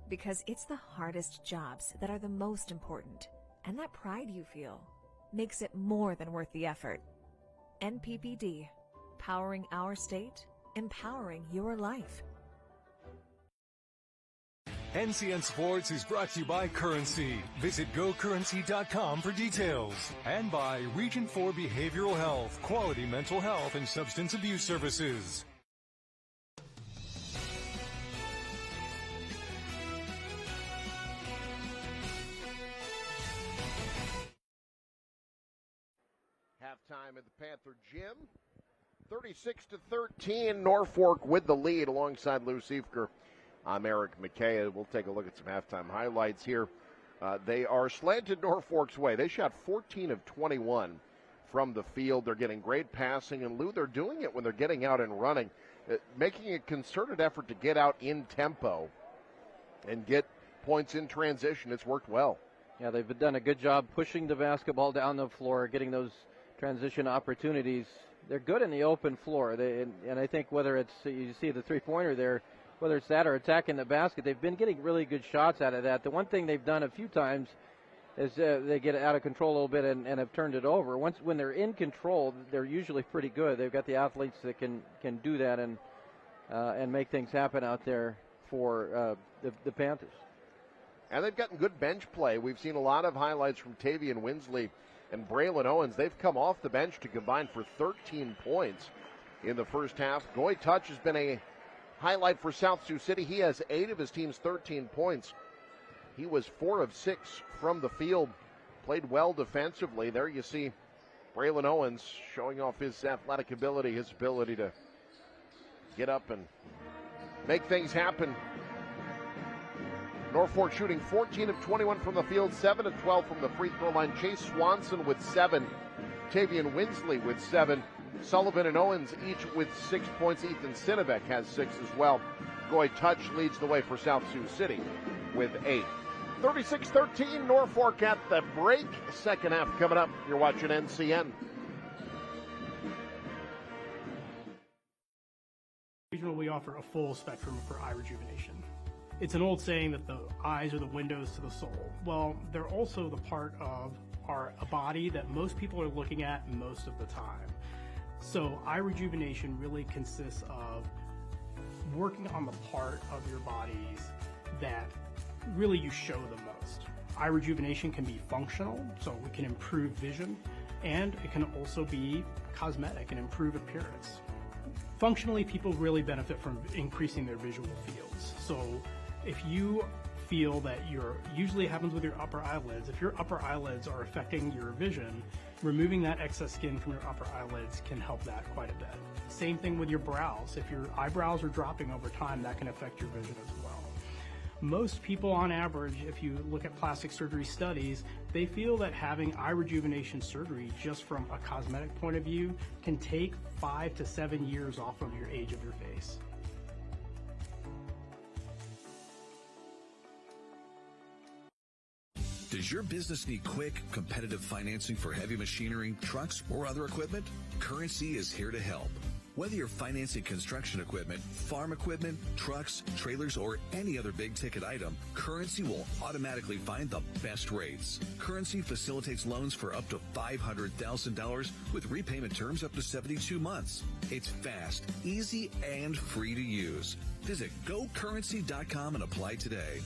Because it's the hardest jobs that are the most important, and that pride you feel makes it more than worth the effort. NPPD, powering our state, empowering your life. NCN Sports is brought to you by Currency. Visit GoCurrency.com for details. And by Region 4 Behavioral Health, quality mental health and substance abuse services. Halftime at the Panther Gym. 36-13, Norfolk with the lead alongside Lou Siefker. I'm Eric McKay. We'll take a look at some halftime highlights here. They are slanted Norfolk's way. They shot 14 of 21 from the field. They're getting great passing, and Lou, they're doing it when they're getting out and running, making a concerted effort to get out in tempo and get points in transition. It's worked well. Yeah, they've done a good job pushing the basketball down the floor, getting those transition opportunities. They're good in the open floor, and I think whether it's, you see the three-pointer there, whether it's that or attacking the basket, they've been getting really good shots out of that. The one thing they've done a few times is they get out of control a little bit and have turned it over. When they're in control, they're usually pretty good. They've got the athletes that can do that and make things happen out there for the Panthers. And they've gotten good bench play. We've seen a lot of highlights from Tavian Winsley and Braylon Owens. They've come off the bench to combine for 13 points in the first half. Goy Touch has been a highlight for South Sioux City. He has 8 of his team's 13 points. He was 4 of 6 from the field. Played well defensively. There you see Braylon Owens showing off his athletic ability, his ability to get up and make things happen. Norfolk shooting 14 of 21 from the field, 7 of 12 from the free throw line. Chase Swanson with 7. Tavian Winsley with 7. Sullivan and Owens each with 6 points. Ethan Sinovic has 6 as well. Goy Touch leads the way for South Sioux City with 8. 36-13, Norfolk at the break. Second half coming up. You're watching NCN. Regional, we offer a full spectrum for eye rejuvenation. It's an old saying that the eyes are the windows to the soul. Well, they're also the part of a body that most people are looking at most of the time. So eye rejuvenation really consists of working on the part of your bodies that really you show the most. Eye rejuvenation can be functional, so it can improve vision, and it can also be cosmetic and improve appearance. Functionally, people really benefit from increasing their visual fields. So if you feel that usually it happens with your upper eyelids, if your upper eyelids are affecting your vision, removing that excess skin from your upper eyelids can help that quite a bit. Same thing with your brows. If your eyebrows are dropping over time, that can affect your vision as well. Most people on average, if you look at plastic surgery studies, they feel that having eye rejuvenation surgery just from a cosmetic point of view can take 5 to 7 years off of your age of your face. Does your business need quick, competitive financing for heavy machinery, trucks, or other equipment? Currency is here to help. Whether you're financing construction equipment, farm equipment, trucks, trailers, or any other big-ticket item, Currency will automatically find the best rates. Currency facilitates loans for up to $500,000 with repayment terms up to 72 months. It's fast, easy, and free to use. Visit GoCurrency.com and apply today.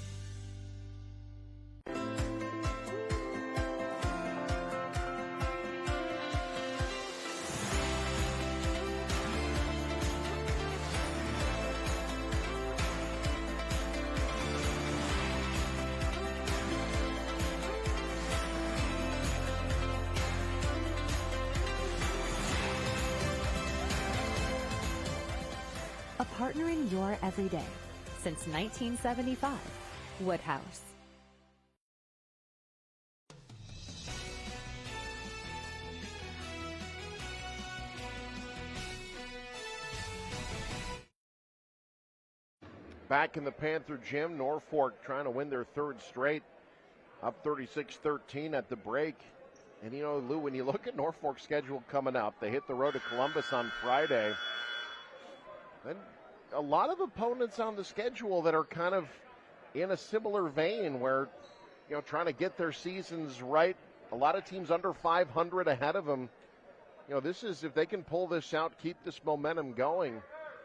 A partner in your everyday since 1975. Woodhouse. Back in the Panther gym, Norfolk trying to win their third straight, up 36-13 at the break. And you know, Lou, when you look at Norfolk's schedule coming up, they hit the road to Columbus on Friday. And a lot of opponents on the schedule that are kind of in a similar vein where, you know, trying to get their seasons right. A lot of teams under 500 ahead of them. You know, this is, if they can pull this out, keep this momentum going,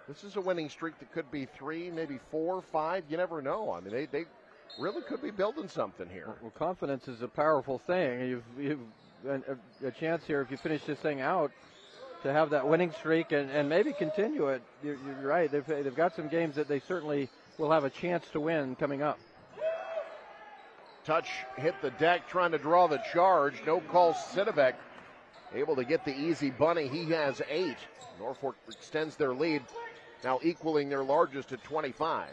this is a winning streak that could be 3, maybe 4, 5. You never know. I mean, they really could be building something here. Well, confidence is a powerful thing. You've a chance here, if you finish this thing out, to have that winning streak and maybe continue it. You're right. They've got some games that they certainly will have a chance to win coming up. Touch hit the deck, trying to draw the charge. No call. Sidovec able to get the easy bunny. He has 8. Norfolk extends their lead, now equaling their largest at 25.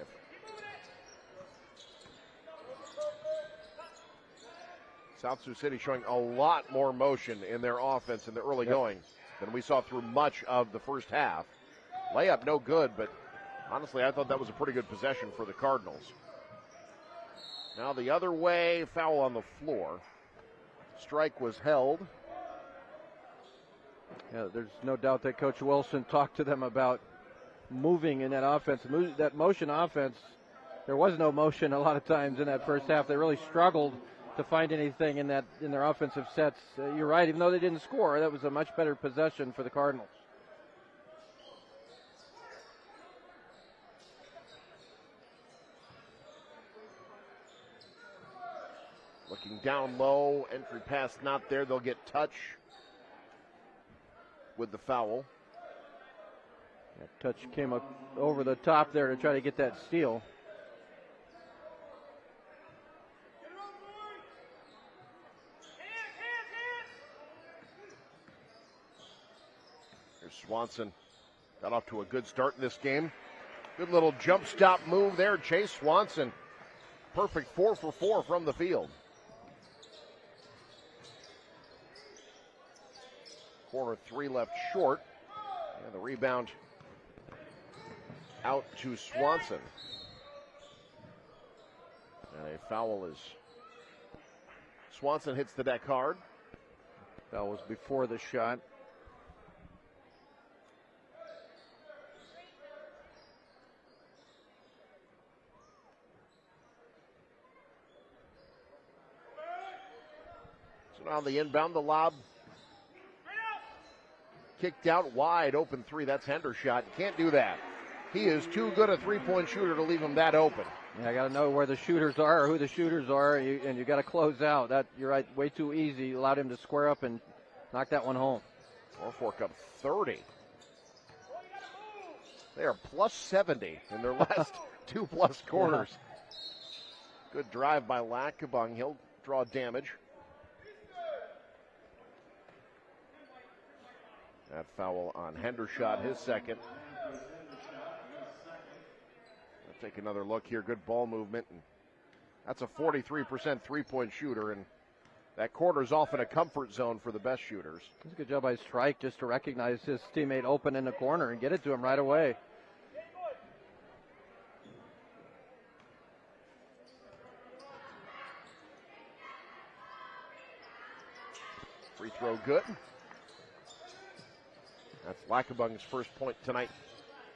South Sioux City showing a lot more motion in their offense in the early going than we saw through much of the first half. Layup no good, but honestly, I thought that was a pretty good possession for the Cardinals. Now the other way, foul on the floor. Strike was held. Yeah, there's no doubt that Coach Wilson talked to them about moving in that offense. That motion offense, there was no motion a lot of times in that first half. They really struggled to find anything in their offensive sets. You're right, even though they didn't score, that was a much better possession for the Cardinals. Looking down low, entry pass not there. They'll get touch with the foul. That touch came up over the top there to try to get that steal. Here's Swanson. Got off to a good start in this game. Good little jump stop move there. Chase Swanson. Perfect 4 for 4 from the field. Corner 3 left short. And the rebound out to Swanson. And a foul is. Swanson hits the deck hard. That was before the shot. So now the inbound, the lob kicked out wide, open three. That's Hendershot. Can't do that. He is too good a three-point shooter to leave him that open. Yeah, I got to know where the shooters are or who the shooters are, and you got to close out. That, you're right, way too easy. Allowed him to square up and knock that one home. Norfolk up 30. They are plus 70 in their last 2+ quarters. Good drive by Lackabung. He'll draw damage. That foul on Hendershot, his second. Let's take another look here. Good ball movement. And that's a 43% three-point shooter, and that quarter is often a comfort zone for the best shooters. It's a good job by Strike just to recognize his teammate open in the corner and get it to him right away. Free throw good. That's Lackabung's first point tonight.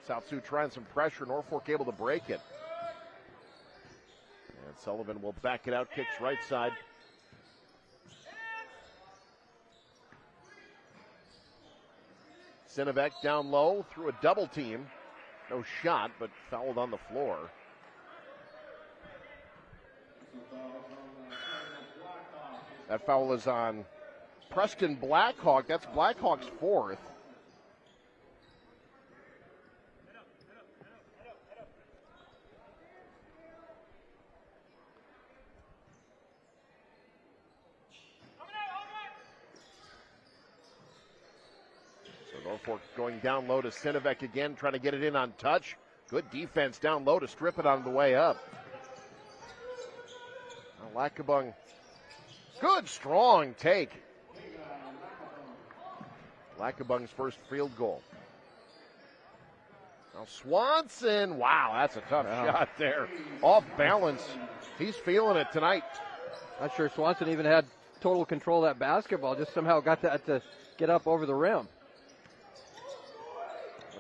South Sioux trying some pressure. Norfolk able to break it. And Sullivan will back it out. Kicks right side. Sinovic down low through a double team. No shot, but fouled on the floor. That foul is on Preston Blackhawk. That's Blackhawk's fourth. So Norfolk going down low to Sinovic again, trying to get it in on touch. Good defense down low to strip it on the way up. Now Lackabung. Good, strong take. Lackabung's first field goal. Now Swanson, wow, that's a tough shot there. Off balance. He's feeling it tonight. Not sure Swanson even had total control of that basketball. Just somehow got that to get up over the rim.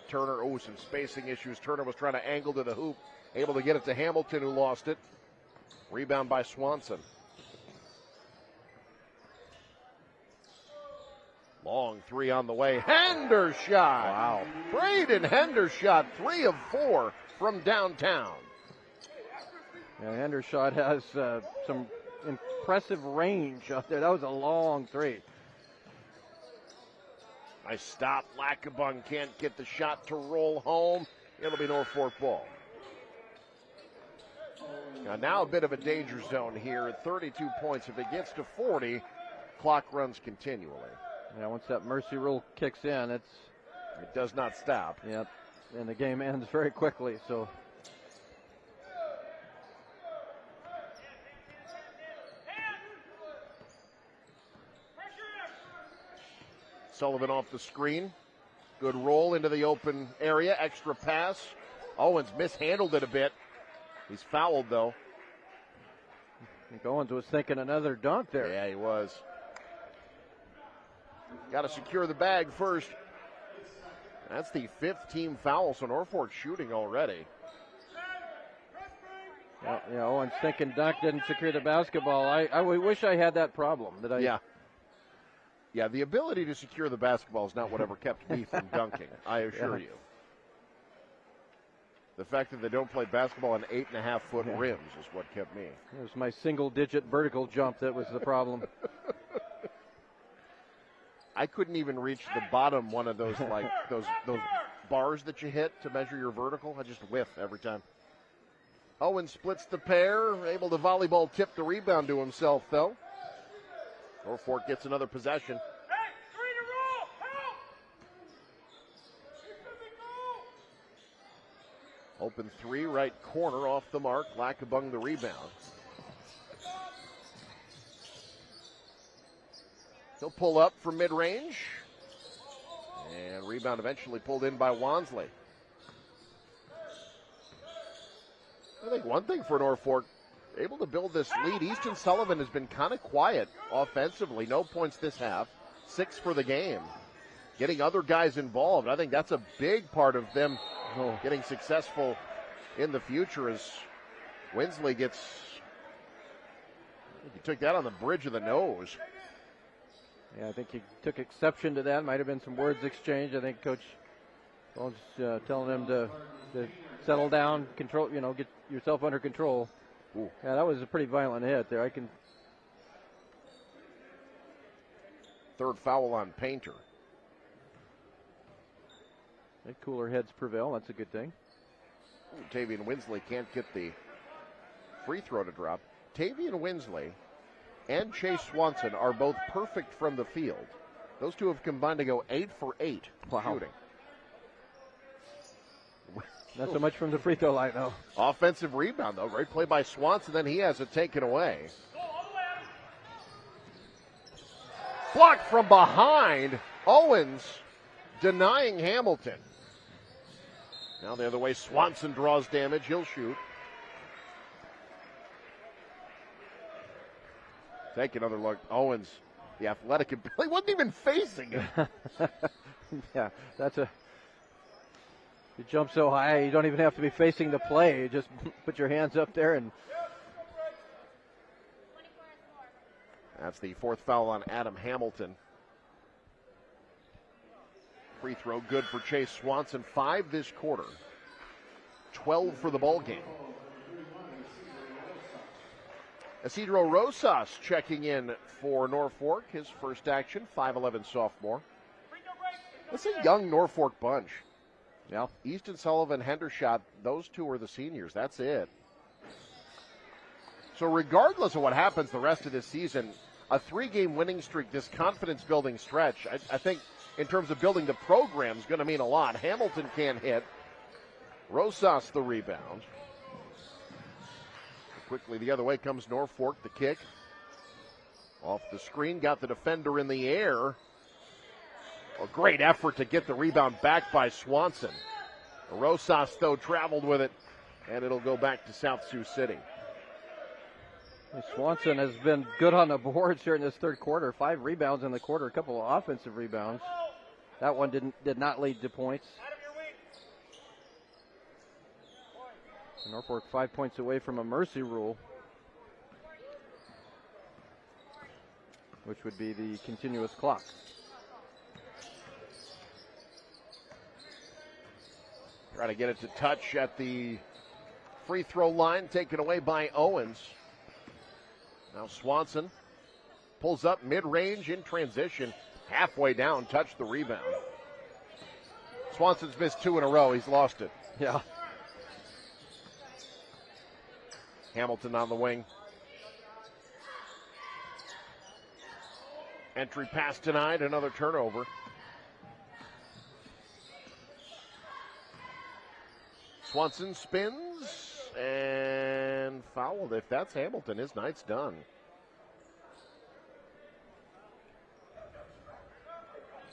Turner, some spacing issues. Turner was trying to angle to the hoop. Able to get it to Hamilton, who lost it. Rebound by Swanson. Long three on the way. Hendershot. Wow. Braden Hendershot, 3 of 4 from downtown. Yeah, Hendershot has some impressive range out there. That was a long three. Nice stop. Lackabung can't get the shot to roll home. It'll be Norfolk ball. Now a bit of a danger zone here at 32 points. If it gets to 40, clock runs continually. Yeah, once that mercy rule kicks in, it does not stop. Yep, and the game ends very quickly. So Sullivan off the screen. Good roll into the open area. Extra pass. Owens mishandled it a bit. He's fouled, though. Owens was thinking another dunk there. Yeah, he was. Got to secure the bag first. That's the 5th team foul, so Norfolk shooting already. Yeah, Owens thinking dunk, didn't secure the basketball. I wish I had that problem. Yeah, the ability to secure the basketball is not whatever kept me from dunking, I assure you. The fact that they don't play basketball on 8.5-foot rims is what kept me. It was my single-digit vertical jump that was the problem. I couldn't even reach the bottom one of those those bars that you hit to measure your vertical. I just whiff every time. Owen splits the pair, able to volleyball tip the rebound to himself, though. Norfolk gets another possession. Open three, right corner, off the mark. Lackabung the rebound. He'll pull up from mid-range. And rebound eventually pulled in by Wansley. I think one thing for Norfolk, able to build this lead. Easton Sullivan has been kind of quiet offensively. No points this half. 6 for the game. Getting other guys involved. I think that's a big part of them getting successful in the future as Winsley gets, I think he took that on the bridge of the nose. Yeah, I think he took exception to that. Might have been some words exchanged. I think Coach Bones telling him to settle down, control, get yourself under control. Ooh. Yeah, that was a pretty violent hit there. Third foul on Painter. I think cooler heads prevail. That's a good thing. Tavian Winsley can't get the free throw to drop. Tavian Winsley and Chase Swanson are both perfect from the field. Those two have combined to go 8 for 8 shooting. Not so much from the free throw line, though. Offensive rebound, though. Great play by Swanson, then he has it taken away. Blocked from behind. Owens denying Hamilton. Now the other way, Swanson draws damage. He'll shoot. Take another look. Owens, the athletic ability, he wasn't even facing him. Yeah, you jump so high, you don't even have to be facing the play. You just put your hands up there and. That's the fourth foul on Adam Hamilton. Free throw good for Chase Swanson. 5 this quarter. 12 for the ball game. Isidro Rosas checking in for Norfolk. His first action, 5'11" sophomore. That's a young Norfolk bunch. Yeah. Easton Sullivan, Hendershot, those two are the seniors. That's it. So regardless of what happens the rest of this season, a 3-game winning streak, this confidence-building stretch, I think in terms of building the program is going to mean a lot. Hamilton can't hit. Rosas the rebound. Quickly the other way comes Norfolk, the kick. Off the screen, got the defender in the air. A great effort to get the rebound back by Swanson. Rosas, though, traveled with it, and it'll go back to South Sioux City. Swanson has been good on the boards here in this third quarter. 5 rebounds in the quarter, a couple of offensive rebounds. That one did not lead to points. Norfolk 5 points away from a mercy rule, which would be the continuous clock. Try to get it to touch at the free throw line, taken away by Owens. Now Swanson pulls up mid-range in transition, halfway down, touched the rebound. Swanson's missed 2 in a row. He's lost it. Yeah. Hamilton on the wing. Entry pass denied, another turnover. Swanson spins and fouled. If that's Hamilton, his night's done.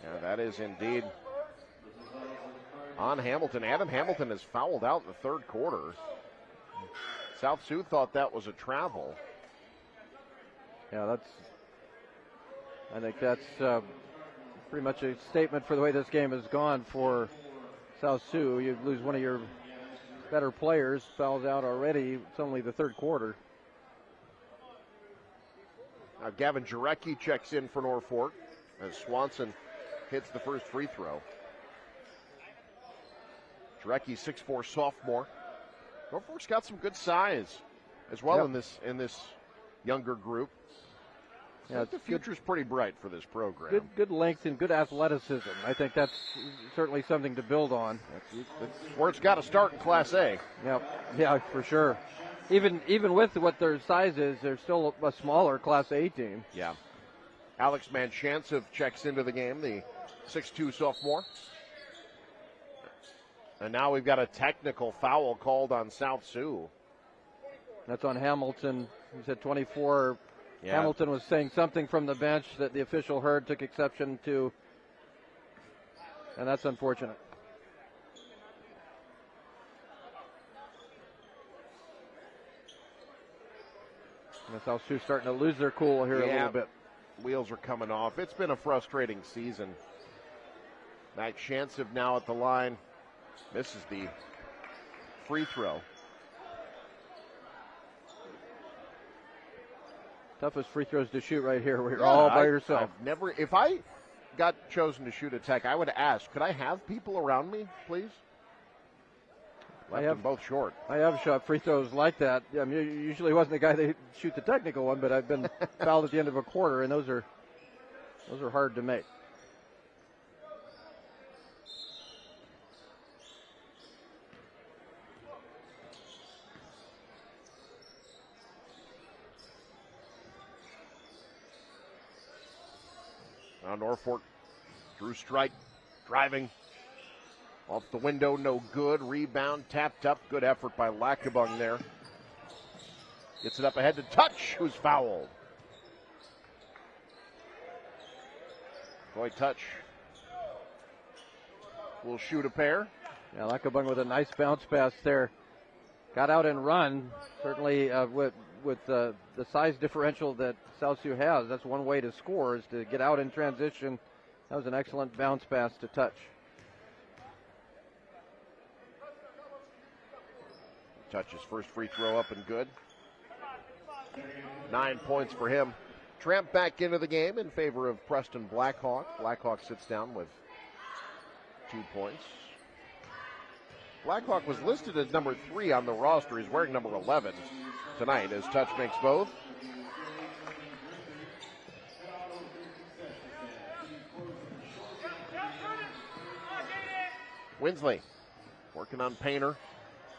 Yeah, that is indeed on Hamilton. Adam Hamilton is fouled out in the third quarter. South Sioux thought that was a travel. Yeah, I think that's pretty much a statement for the way this game has gone for South Sioux. You lose one of your better players, fouls out already. It's only the third quarter. Now Gavin Jarecki checks in for Norfolk as Swanson hits the first free throw. Jarecki, 6'4" sophomore. Norfolk's got some good size as well in this younger group. Yeah, the future's pretty bright for this program. Good length and good athleticism. I think that's certainly something to build on. That's where it's got to start in Class A. Yep. Yeah, for sure. Even with what their size is, they're still a smaller Class A team. Yeah. Alex Manchantsev checks into the game, the 6'2" sophomore. And now we've got a technical foul called on South Sioux. That's on Hamilton. He's at 24. Yeah. Hamilton was saying something from the bench that the official heard, took exception to, and that's unfortunate. And South Sioux starting to lose their cool here a little bit. Wheels are coming off. It's been a frustrating season. Matt Shantsev now at the line. Misses the free throw. Toughest free throws to shoot right here, where you're all by yourself. If I got chosen to shoot a tech, I would ask, could I have people around me, please? Left them both short. I have shot free throws like that. I mean, usually wasn't the guy that shoot the technical one, but I've been fouled at the end of a quarter, and those are hard to make. Now Norfolk, Drew Strike, driving. Off the window, no good. Rebound, tapped up. Good effort by Lackabung there. Gets it up ahead to Touch, who's fouled. Boy, Touch will shoot a pair. Yeah, Lackabung with a nice bounce pass there. Got out and run. Certainly with the size differential that South Sioux has, that's one way to score, is to get out in transition. That was an excellent bounce pass to Touch. Touch's first free throw up and good. 9 points for him. Tramp back into the game in favor of Preston Blackhawk. Blackhawk sits down with 2 points. Blackhawk was listed as number 3 on the roster. He's wearing number 11 tonight as Touch makes both. Winsley working on Painter.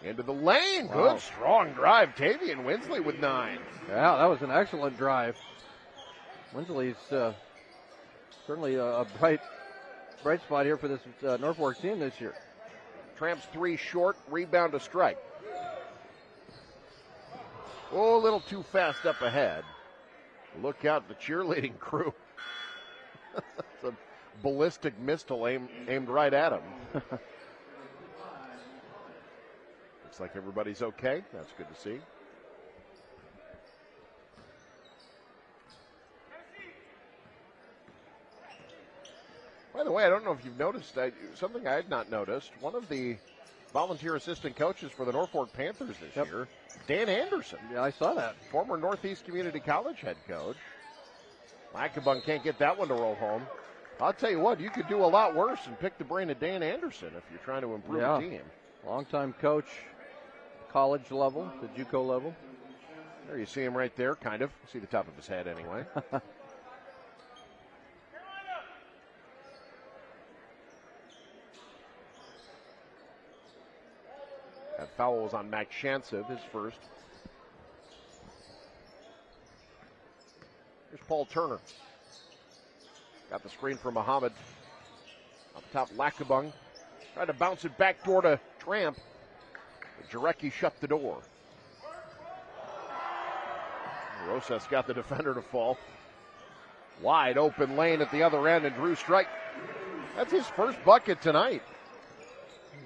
Into the lane. Wow. Good, strong drive. Tavian Winsley with 9. Yeah, that was an excellent drive. Winsley's certainly a bright spot here for this Norfolk team this year. Tramps 3 short. Rebound to Strike. Oh, a little too fast up ahead. Look out, the cheerleading crew. It's a ballistic missile aimed right at him. Looks like everybody's okay. That's good to see. By the way, I don't know if you've noticed something I had not noticed. One of the volunteer assistant coaches for the Norfolk Panthers this year, Dan Anderson. Yeah, I saw that. Former Northeast Community College head coach. Lackabung can't get that one to roll home. I'll tell you what, you could do a lot worse and pick the brain of Dan Anderson if you're trying to improve a team. Longtime coach, college level, the JUCO level. There you see him right there, kind of. See the top of his head anyway. That foul was on Max Shantsev, his first. Here's Paul Turner. Got the screen for Muhammad. Up top, Lackabung. Tried to bounce it back door to Tramp. But Jarecki shut the door. Rosas got the defender to fall. Wide open lane at the other end, and Drew Strike. That's his first bucket tonight.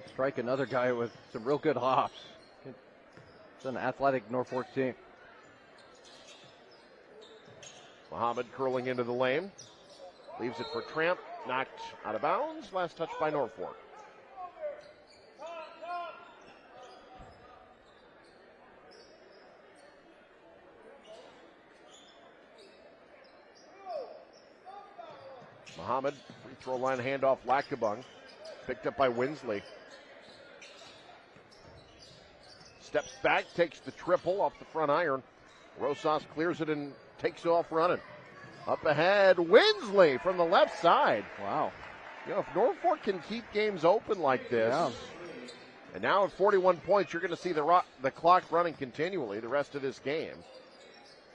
Strike, another guy with some real good hops. It's an athletic Norfolk team. Muhammad curling into the lane. Leaves it for Tramp. Knocked out of bounds. Last touch by Norfolk. Muhammad, free throw line handoff, Lackabung. Picked up by Winsley. Steps back, takes the triple off the front iron. Rosas clears it and takes off running. Up ahead, Winsley from the left side. Wow. You know, if Norfolk can keep games open like this, and now at 41 points, you're going to see the clock running continually the rest of this game.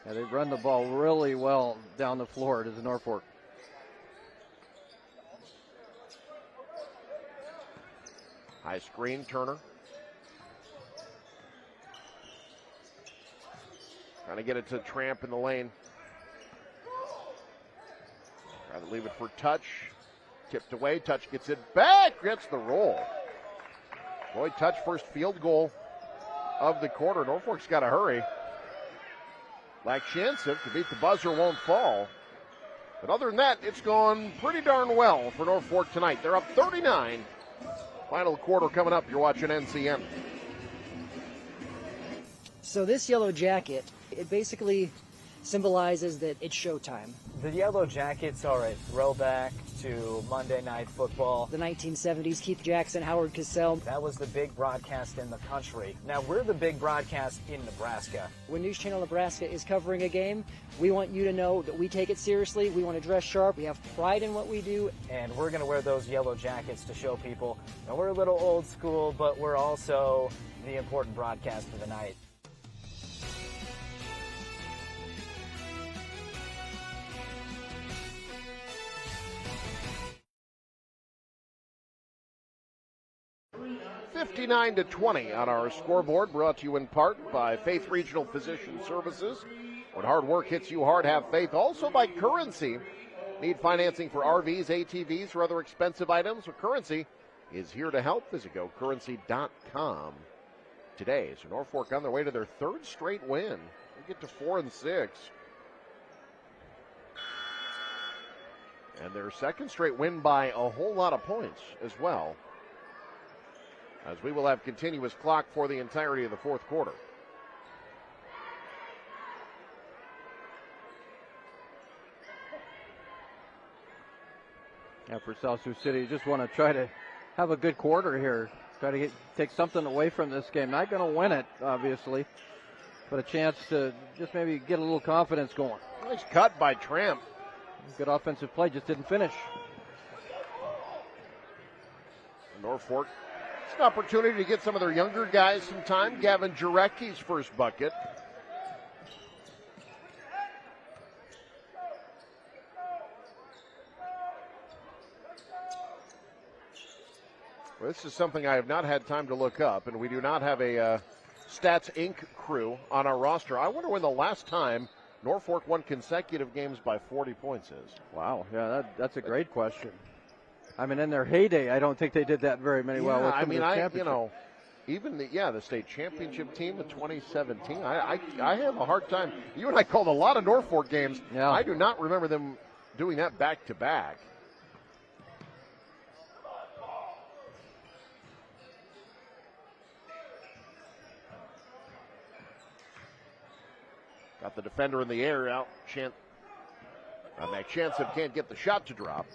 Yeah, they run the ball really well down the floor to the Norfolk. High screen, Turner. Trying to get it to Tramp in the lane. Try to leave it for Touch. Tipped away. Touch gets it back. Gets the roll. Boy, Touch first field goal of the quarter. Norfolk's got to hurry. Shantsev to beat the buzzer won't fall. But other than that, it's gone pretty darn well for Norfolk tonight. They're up 39. Final quarter coming up. You're watching NCN. So this yellow jacket, it basically symbolizes that it's showtime. The Yellow Jackets are a throwback to Monday Night Football. The 1970s, Keith Jackson, Howard Cosell. That was the big broadcast in the country. Now we're the big broadcast in Nebraska. When News Channel Nebraska is covering a game, we want you to know that we take it seriously. We want to dress sharp. We have pride in what we do. And we're going to wear those yellow jackets to show people. Now we're a little old school, but we're also the important broadcast of the night. $59-20 on our scoreboard, brought to you in part by Faith Regional Physician Services. When hard work hits you hard, have faith. Also by Currency. Need financing for RVs, ATVs, or other expensive items? Well, Currency is here to help. Visit GoCurrency.com today. So Norfolk on their way to their third straight win. They get to 4-6. And their second straight win by a whole lot of points as well, as we will have continuous clock for the entirety of the fourth quarter. Yeah, for South Sioux City, you just want to try to have a good quarter here. Try to take something away from this game. Not going to win it, obviously, but a chance to just maybe get a little confidence going. Nice cut by Tramp. Good offensive play, just didn't finish. Norfolk, it's an opportunity to get some of their younger guys some time. Gavin Jarecki's first bucket. Well, this is something I have not had time to look up, and we do not have a Stats Inc. crew on our roster. I wonder when the last time Norfolk won consecutive games by 40 points is. Wow, yeah, that's a great question. I mean, in their heyday, I don't think they did that very many well. I mean, even the state championship team in 2017, I have a hard time. You and I called a lot of Norfolk games. Yeah. I do not remember them doing that back to back. Got the defender in the air out. McShanson can't get the shot to drop.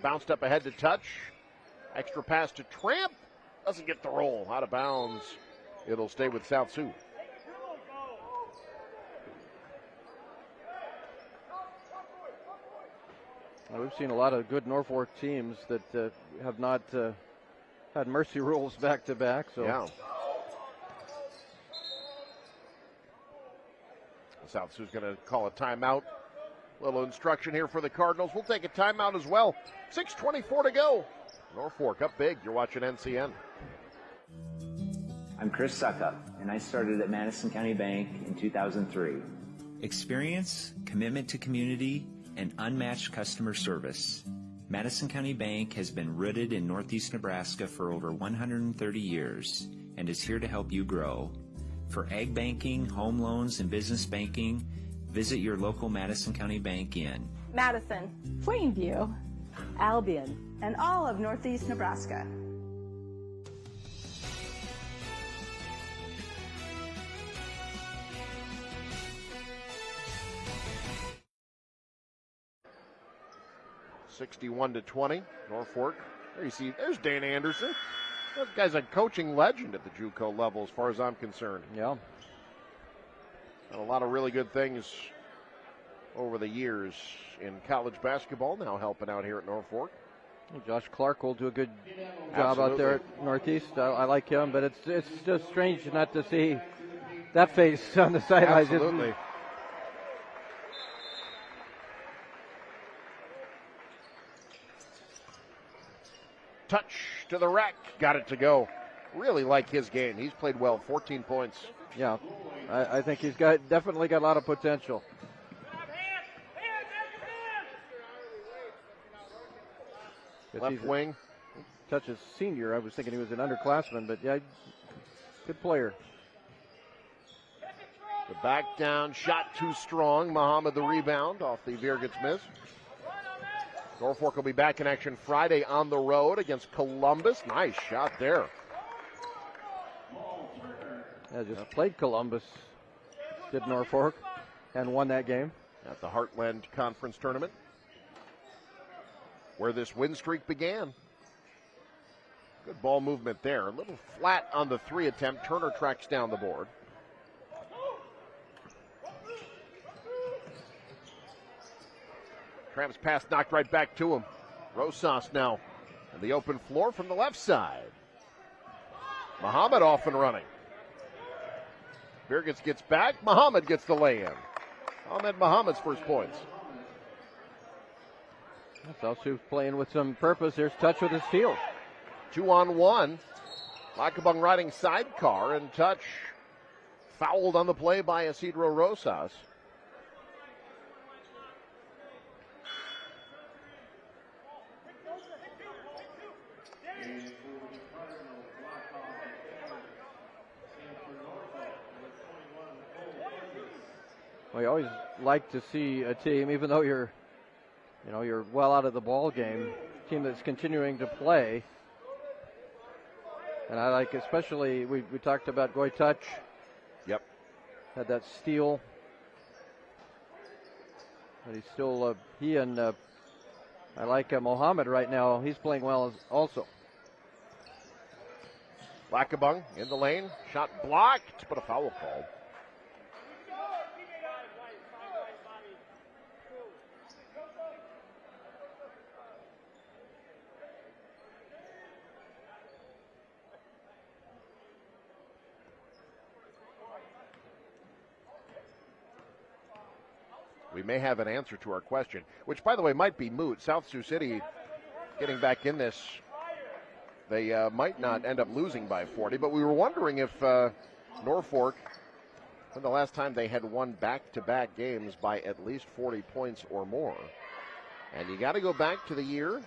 Bounced up ahead to touch. Extra pass to Tramp. Doesn't get the roll. Out of bounds. It'll stay with South Sioux. Well, we've seen a lot of good Norfolk teams that have not had mercy rules back to back. So. Yeah. South Sioux's going to call a timeout. Little instruction here for the Cardinals. We'll take a timeout as well. 6:24 to go. Norfolk up big. You're watching NCN. I'm Chris Suckup, and I started at Madison County Bank in 2003. Experience, commitment to community, and unmatched customer service. Madison County Bank has been rooted in Northeast Nebraska for over 130 years and is here to help you grow. For ag banking, home loans, and business banking, visit your local Madison County Bank in Madison, Plainview, Albion, and all of Northeast Nebraska. (61-20), Norfolk. There you see, there's Dan Anderson. That guy's a coaching legend at the JUCO level, as far as I'm concerned. Yeah. And a lot of really good things over the years in college basketball, now helping out here at Norfolk. Josh Clark will do a good job out there at Northeast. I like him, but it's just strange not to see that face on the sidelines. Absolutely. Touch to the rack, got it to go. Really like his game. He's played well, 14 points. Yeah, I think he's definitely got a lot of potential. Left wing. Touch is senior. I was thinking he was an underclassman, but yeah, good player. The back down shot too strong. Muhammad the rebound off the Virgits miss. Norfolk will be back in action Friday on the road against Columbus. Nice shot there. Yeah, just played Columbus. Did Norfolk. and won that game. At the Heartland Conference Tournament, where this win streak began. Good ball movement there. A little flat on the 3 attempt. Turner tracks down the board. Tramp's pass knocked right back to him. Rosas now on the open floor from the left side. Muhammad off and running. Birgits gets back. Muhammad gets the lay-in. Ahmed Muhammad's first points. South Sioux playing with some purpose. There's Touch with his steal. 2-on-1. Lakabung riding sidecar, and Touch fouled on the play by Isidro Rosas. Well, you always like to see a team, even though you're well out of the ball game, team that's continuing to play. And I like, especially, we talked about Goy Touch. Yep. Had that steal. But he's still, I like Mohammed right now. He's playing well also. Lakabung in the lane. Shot blocked, but a foul called. We may have an answer to our question, which, by the way, might be moot. South Sioux City getting back in this. They might not end up losing by 40, but we were wondering if Norfolk, when the last time they had won back-to-back games by at least 40 points or more. And you got to go back to the year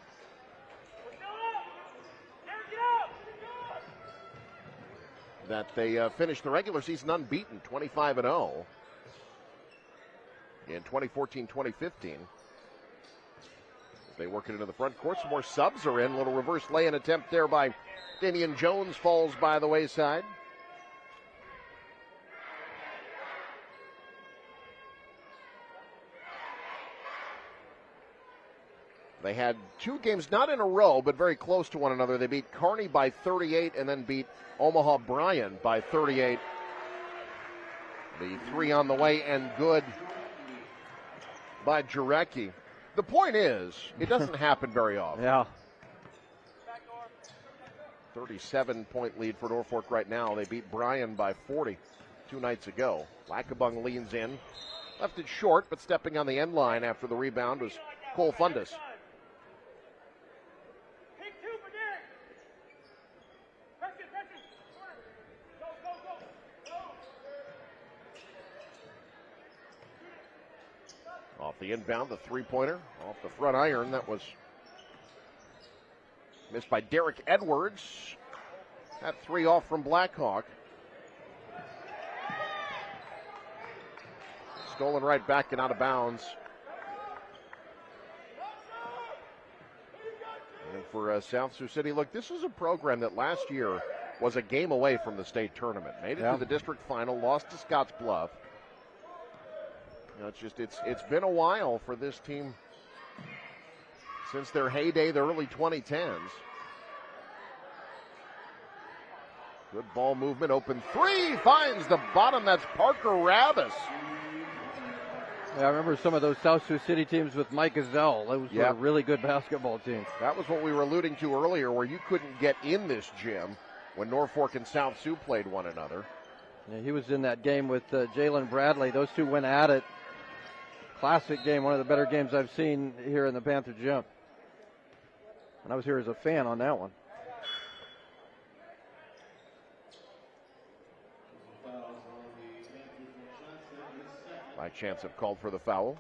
that they finished the regular season unbeaten, 25-0. In 2014-2015. They work it into the front court. Some more subs are in. A little reverse lay-in attempt there by Damian Jones falls by the wayside. They had 2 games, not in a row, but very close to one another. They beat Kearney by 38 and then beat Omaha Bryan by 38. The 3 on the way and good by Jarecki. The point is, it doesn't happen very often. Yeah. 37-point lead for Norfolk right now. They beat Bryan by 40 2 nights ago. Lakabung leans in. Left it short, but stepping on the end line after the rebound was Cole Fundus. Off the inbound, the three-pointer, off the front iron. That was missed by Derek Edwards. That 3 off from Blackhawk. Stolen right back and out of bounds. And for South Sioux City, look, this is a program that last year was a game away from the state tournament. Made it to the district final, lost to Scotts Bluff. You know, it's been a while for this team since their heyday, the early 2010s. Good ball movement, open 3, finds the bottom. That's Parker Ravis. Yeah, I remember some of those South Sioux City teams with Mike Gazelle. Those were really good basketball teams. That was what we were alluding to earlier, where you couldn't get in this gym when Norfolk and South Sioux played one another. Yeah, he was in that game with Jalen Bradley. Those two went at it. Classic game, one of the better games I've seen here in the Panther Gym. And I was here as a fan on that one. Mike Chance have called for the foul.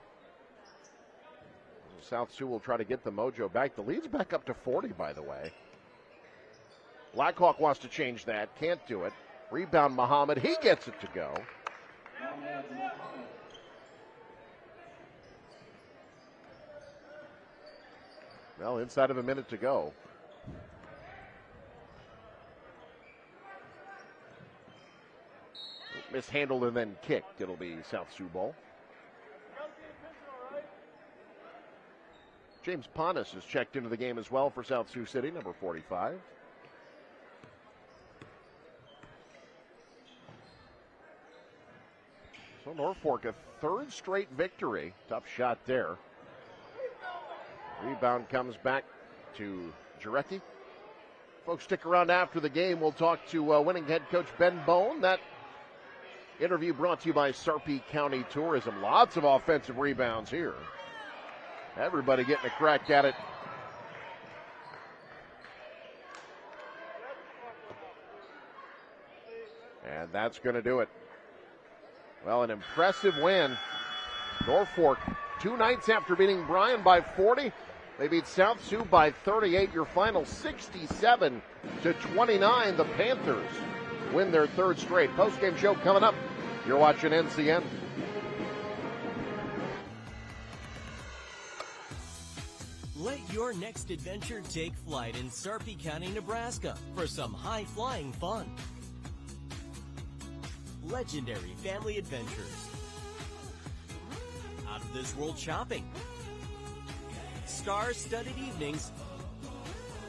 South Sioux will try to get the mojo back. The lead's back up to 40, by the way. Blackhawk wants to change that. Can't do it. Rebound Muhammad. He gets it to go. Well, inside of a minute to go. Mishandled and then kicked. It'll be South Sioux ball. James Pontus has checked into the game as well for South Sioux City, number 45. So Norfolk, a third straight victory. Tough shot there. Rebound comes back to Giretti. Folks, stick around after the game. We'll talk to winning head coach Ben Bone. That interview brought to you by Sarpy County Tourism. Lots of offensive rebounds here. Everybody getting a crack at it. And that's going to do it. Well, an impressive win. Norfolk, 2 nights after beating Bryan by 40. They beat South Sioux by 38. Your final 67-29. The Panthers win their third straight. Post-game show coming up. You're watching NCN. Let your next adventure take flight in Sarpy County, Nebraska for some high-flying fun. Legendary family adventures. Out-of-this-world shopping. Star-studded evenings.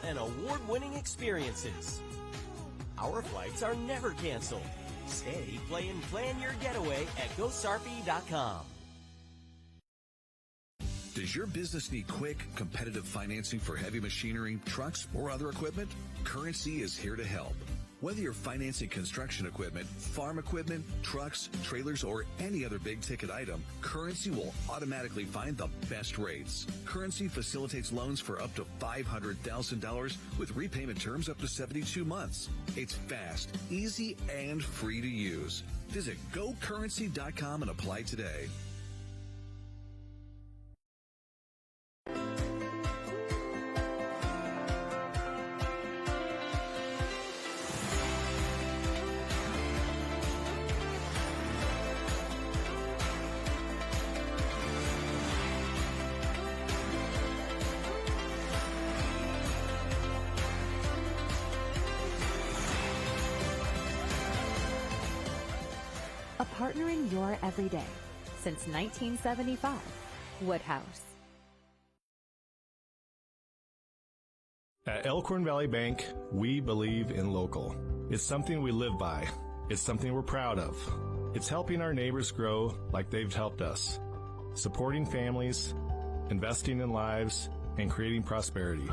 And award-winning experiences. Our flights are never canceled. Stay, play, and plan your getaway at GoSarpy.com. Does your business need quick, competitive financing for heavy machinery, trucks, or other equipment? Currency is here to help. Whether you're financing construction equipment, farm equipment, trucks, trailers, or any other big-ticket item, Currency will automatically find the best rates. Currency facilitates loans for up to $500,000 with repayment terms up to 72 months. It's fast, easy, and free to use. Visit GoCurrency.com and apply today. Partnering your everyday since 1975. Woodhouse. At Elkhorn Valley Bank, we believe in local. It's something we live by. It's something we're proud of. It's helping our neighbors grow like they've helped us. Supporting families, investing in lives, and creating prosperity.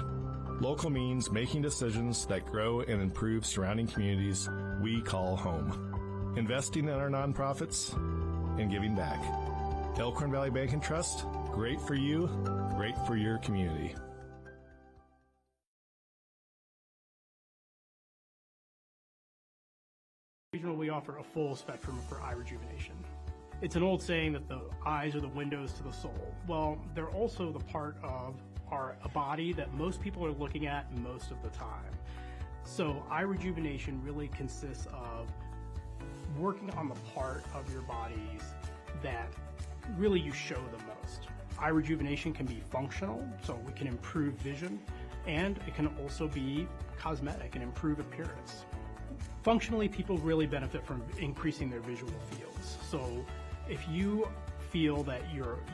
Local means making decisions that grow and improve surrounding communities we call home. Investing in our nonprofits, and giving back. Elkhorn Valley Bank and Trust, great for you, great for your community. Regional, we offer a full spectrum for eye rejuvenation. It's an old saying that the eyes are the windows to the soul. Well, they're also the part of a body that most people are looking at most of the time. So eye rejuvenation really consists of working on the part of your bodies that really you show the most. Eye rejuvenation can be functional, so we can improve vision, and it can also be cosmetic and improve appearance. Functionally, people really benefit from increasing their visual fields. So if you feel that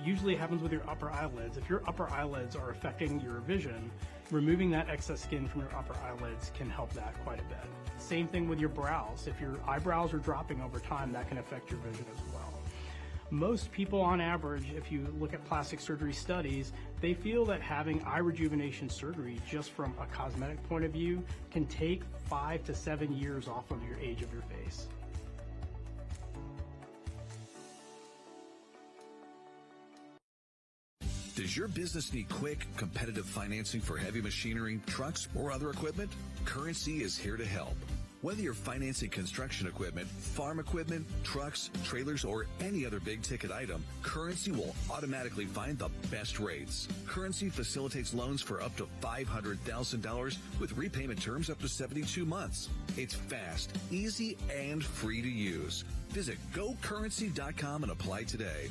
usually happens with your upper eyelids, if your upper eyelids are affecting your vision, removing that excess skin from your upper eyelids can help that quite a bit. Same thing with your brows. If your eyebrows are dropping over time, that can affect your vision as well. Most people on average, if you look at plastic surgery studies, they feel that having eye rejuvenation surgery just from a cosmetic point of view can take 5 to 7 years off of your age of your face. Does your business need quick, competitive financing for heavy machinery, trucks, or other equipment? Currency is here to help. Whether you're financing construction equipment, farm equipment, trucks, trailers, or any other big-ticket item, Currency will automatically find the best rates. Currency facilitates loans for up to $500,000 with repayment terms up to 72 months. It's fast, easy, and free to use. Visit GoCurrency.com and apply today.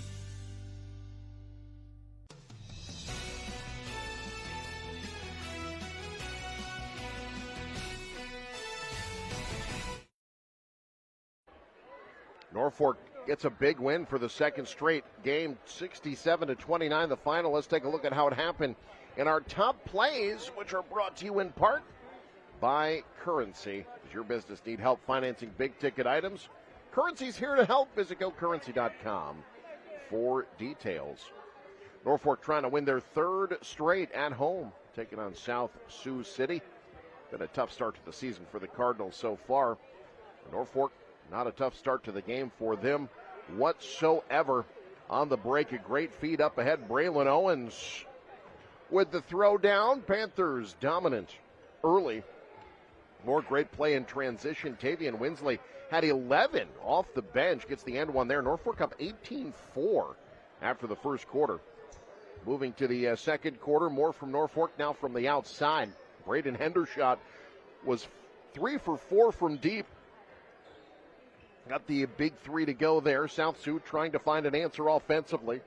Norfolk gets a big win for the second straight game, 67-29 the final. Let's take a look at how it happened in our top plays, which are brought to you in part by Currency. Does your business need help financing big-ticket items? Currency's here to help. Visit GoCurrency.com for details. Norfolk trying to win their third straight at home, taking on South Sioux City. Been a tough start to the season for the Cardinals so far. Norfolk, not a tough start to the game for them whatsoever. On the break, a great feed up ahead. Braylon Owens with the throw down. Panthers dominant early. More great play in transition. Tavian Winsley had 11 off the bench. Gets the end one there. Norfolk up 18-4 after the first quarter. Moving to the second quarter, more from Norfolk now from the outside. Braden Hendershot was 3 for 4 from deep. Got the big three to go there. South Sioux trying to find an answer offensively.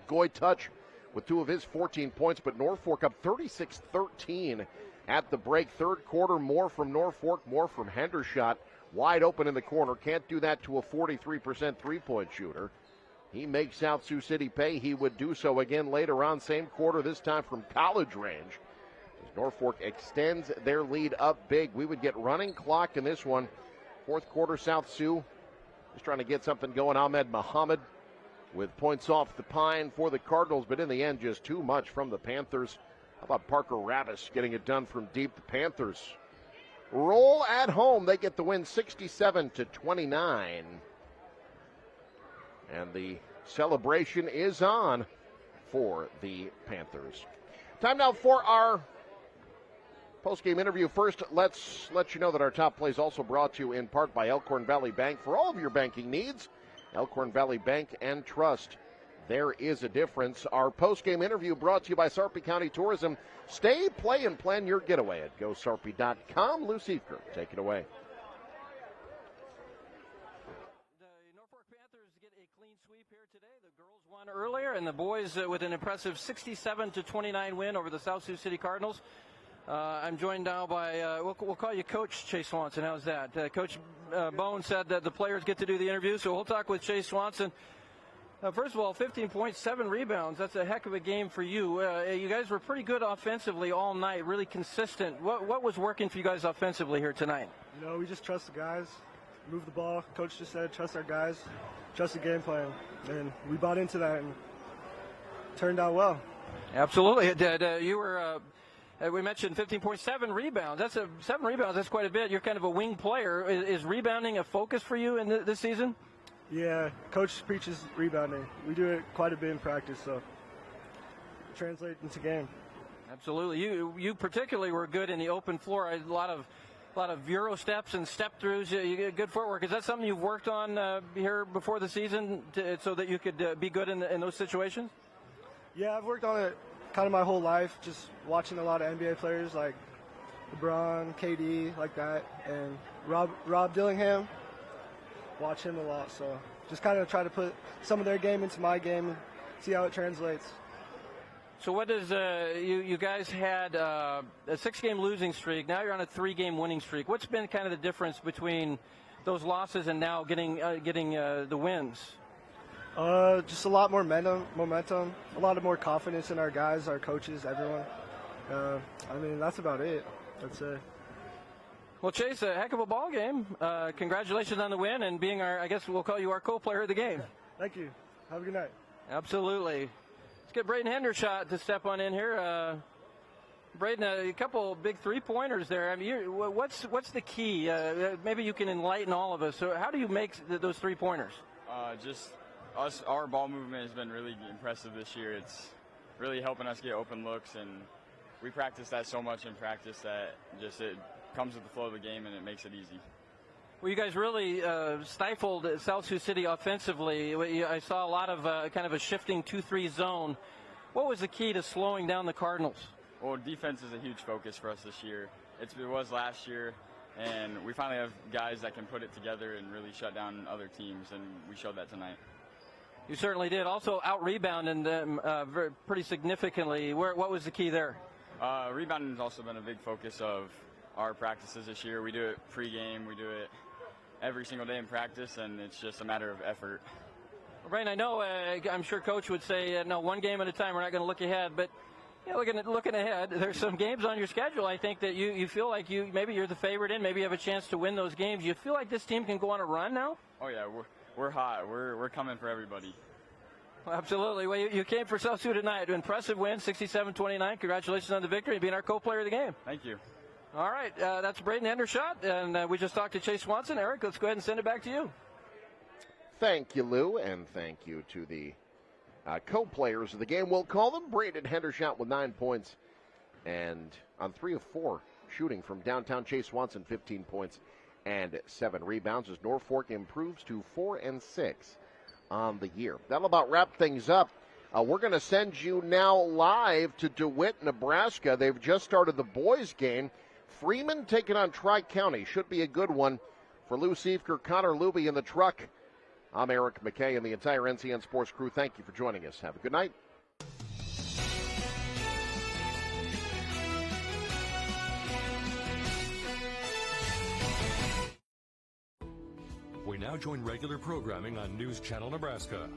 Goy Touch with 2 of his 14 points, but Norfolk up 36-13 at the break. Third quarter, more from Norfolk, more from Hendershot. Wide open in the corner. Can't do that to a 43% three-point shooter. He makes South Sioux City pay. He would do so again later on. Same quarter, this time from college range. As Norfolk extends their lead up big. We would get running clock in this one. Fourth quarter, South Sioux just trying to get something going. Ahmed Muhammad with points off the pine for the Cardinals, but in the end, just too much from the Panthers. How about Parker Ravis getting it done from deep? The Panthers roll at home. They get the win 67-29. And the celebration is on for the Panthers. Time now for our post-game interview. First, let's let you know that our top play is also brought to you in part by Elkhorn Valley Bank. For all of your banking needs, Elkhorn Valley Bank and Trust. There is a difference. Our post-game interview brought to you by Sarpy County Tourism. Stay, play, and plan your getaway at GoSarpy.com. Lou Seifker, take it away. Earlier, and the boys with an impressive 67-29 win over the South Sioux City Cardinals. I'm joined now by, we'll call you Coach Chase Swanson. How's that? Coach Bone said that the players get to do the interview, so we'll talk with Chase Swanson. First of all, 15.7 rebounds. That's a heck of a game for you. You guys were pretty good offensively all night, really consistent. What was working for you guys offensively here tonight? You know, we just trust the guys, move the ball. Coach just said trust our guys. Trust the game plan, and we bought into that and turned out well. Absolutely, it did. You were, we mentioned 15.7 rebounds. That's 7 rebounds. That's quite a bit. You're kind of a wing player. Is rebounding a focus for you in this season? Yeah, Coach preaches rebounding. We do it quite a bit in practice, so translate into game. Absolutely. You particularly were good in the open floor. A lot of Euro steps and step throughs. You get good footwork. Is that something you've worked on here before the season so that you could be good in those situations? Yeah, I've worked on it kind of my whole life, just watching a lot of NBA players like LeBron, KD, like that, and Rob Dillingham. Watch him a lot, so just kind of try to put some of their game into my game and see how it translates. So what does you guys had a 6-game losing streak. Now you're on a 3-game winning streak. What's been kind of the difference between those losses and now getting the wins? Just a lot more momentum, a lot of more confidence in our guys, our coaches, everyone. I mean, that's about it, I'd say. Well, Chase, a heck of a ball game. Congratulations on the win and being I guess we'll call you our co-player of the game. Thank you. Have a good night. Absolutely. Let's get Braden Hendershot to step on in here. Braden, a couple big three-pointers there. I mean, what's the key? Maybe you can enlighten all of us. So how do you make those three-pointers? Just us. Our ball movement has been really impressive this year. It's really helping us get open looks, and we practice that so much in practice that just it comes with the flow of the game, and it makes it easy. Well, you guys really stifled South Sioux City offensively. I saw a lot of kind of a shifting 2-3 zone. What was the key to slowing down the Cardinals? Well, defense is a huge focus for us this year. It was last year, and we finally have guys that can put it together and really shut down other teams, and we showed that tonight. You certainly did. Also out-rebounding them pretty significantly. What was the key there? Rebounding has also been a big focus of our practices this year. We do it pre-game. We do it every single day in practice, and it's just a matter of effort. Brian, I know, I'm sure Coach would say, no, one game at a time, we're not going to look ahead, but looking ahead, there's some games on your schedule, I think, that you feel like maybe you're the favorite in, maybe you have a chance to win those games. You feel like this team can go on a run now? Oh, yeah, we're hot. We're coming for everybody. Absolutely. Well, you came for South Sioux tonight. Impressive win, 67-29. Congratulations on the victory and being our co-player of the game. Thank you. All right, that's Braden Hendershot, and we just talked to Chase Swanson. Eric, let's go ahead and send it back to you. Thank you, Lou, and thank you to the co-players of the game. We'll call them. Braden Hendershot with 9 points, and on 3 of 4 shooting from downtown. Chase Swanson, 15 points and 7 rebounds as Norfolk improves to 4-6 on the year. That'll about wrap things up. We're going to send you now live to DeWitt, Nebraska. They've just started the boys' game. Freeman taking on Tri-County. Should be a good one for Lou Siefker, Connor Luby in the truck. I'm Eric McKay and the entire NCN Sports crew. Thank you for joining us. Have a good night. We now join regular programming on News Channel Nebraska.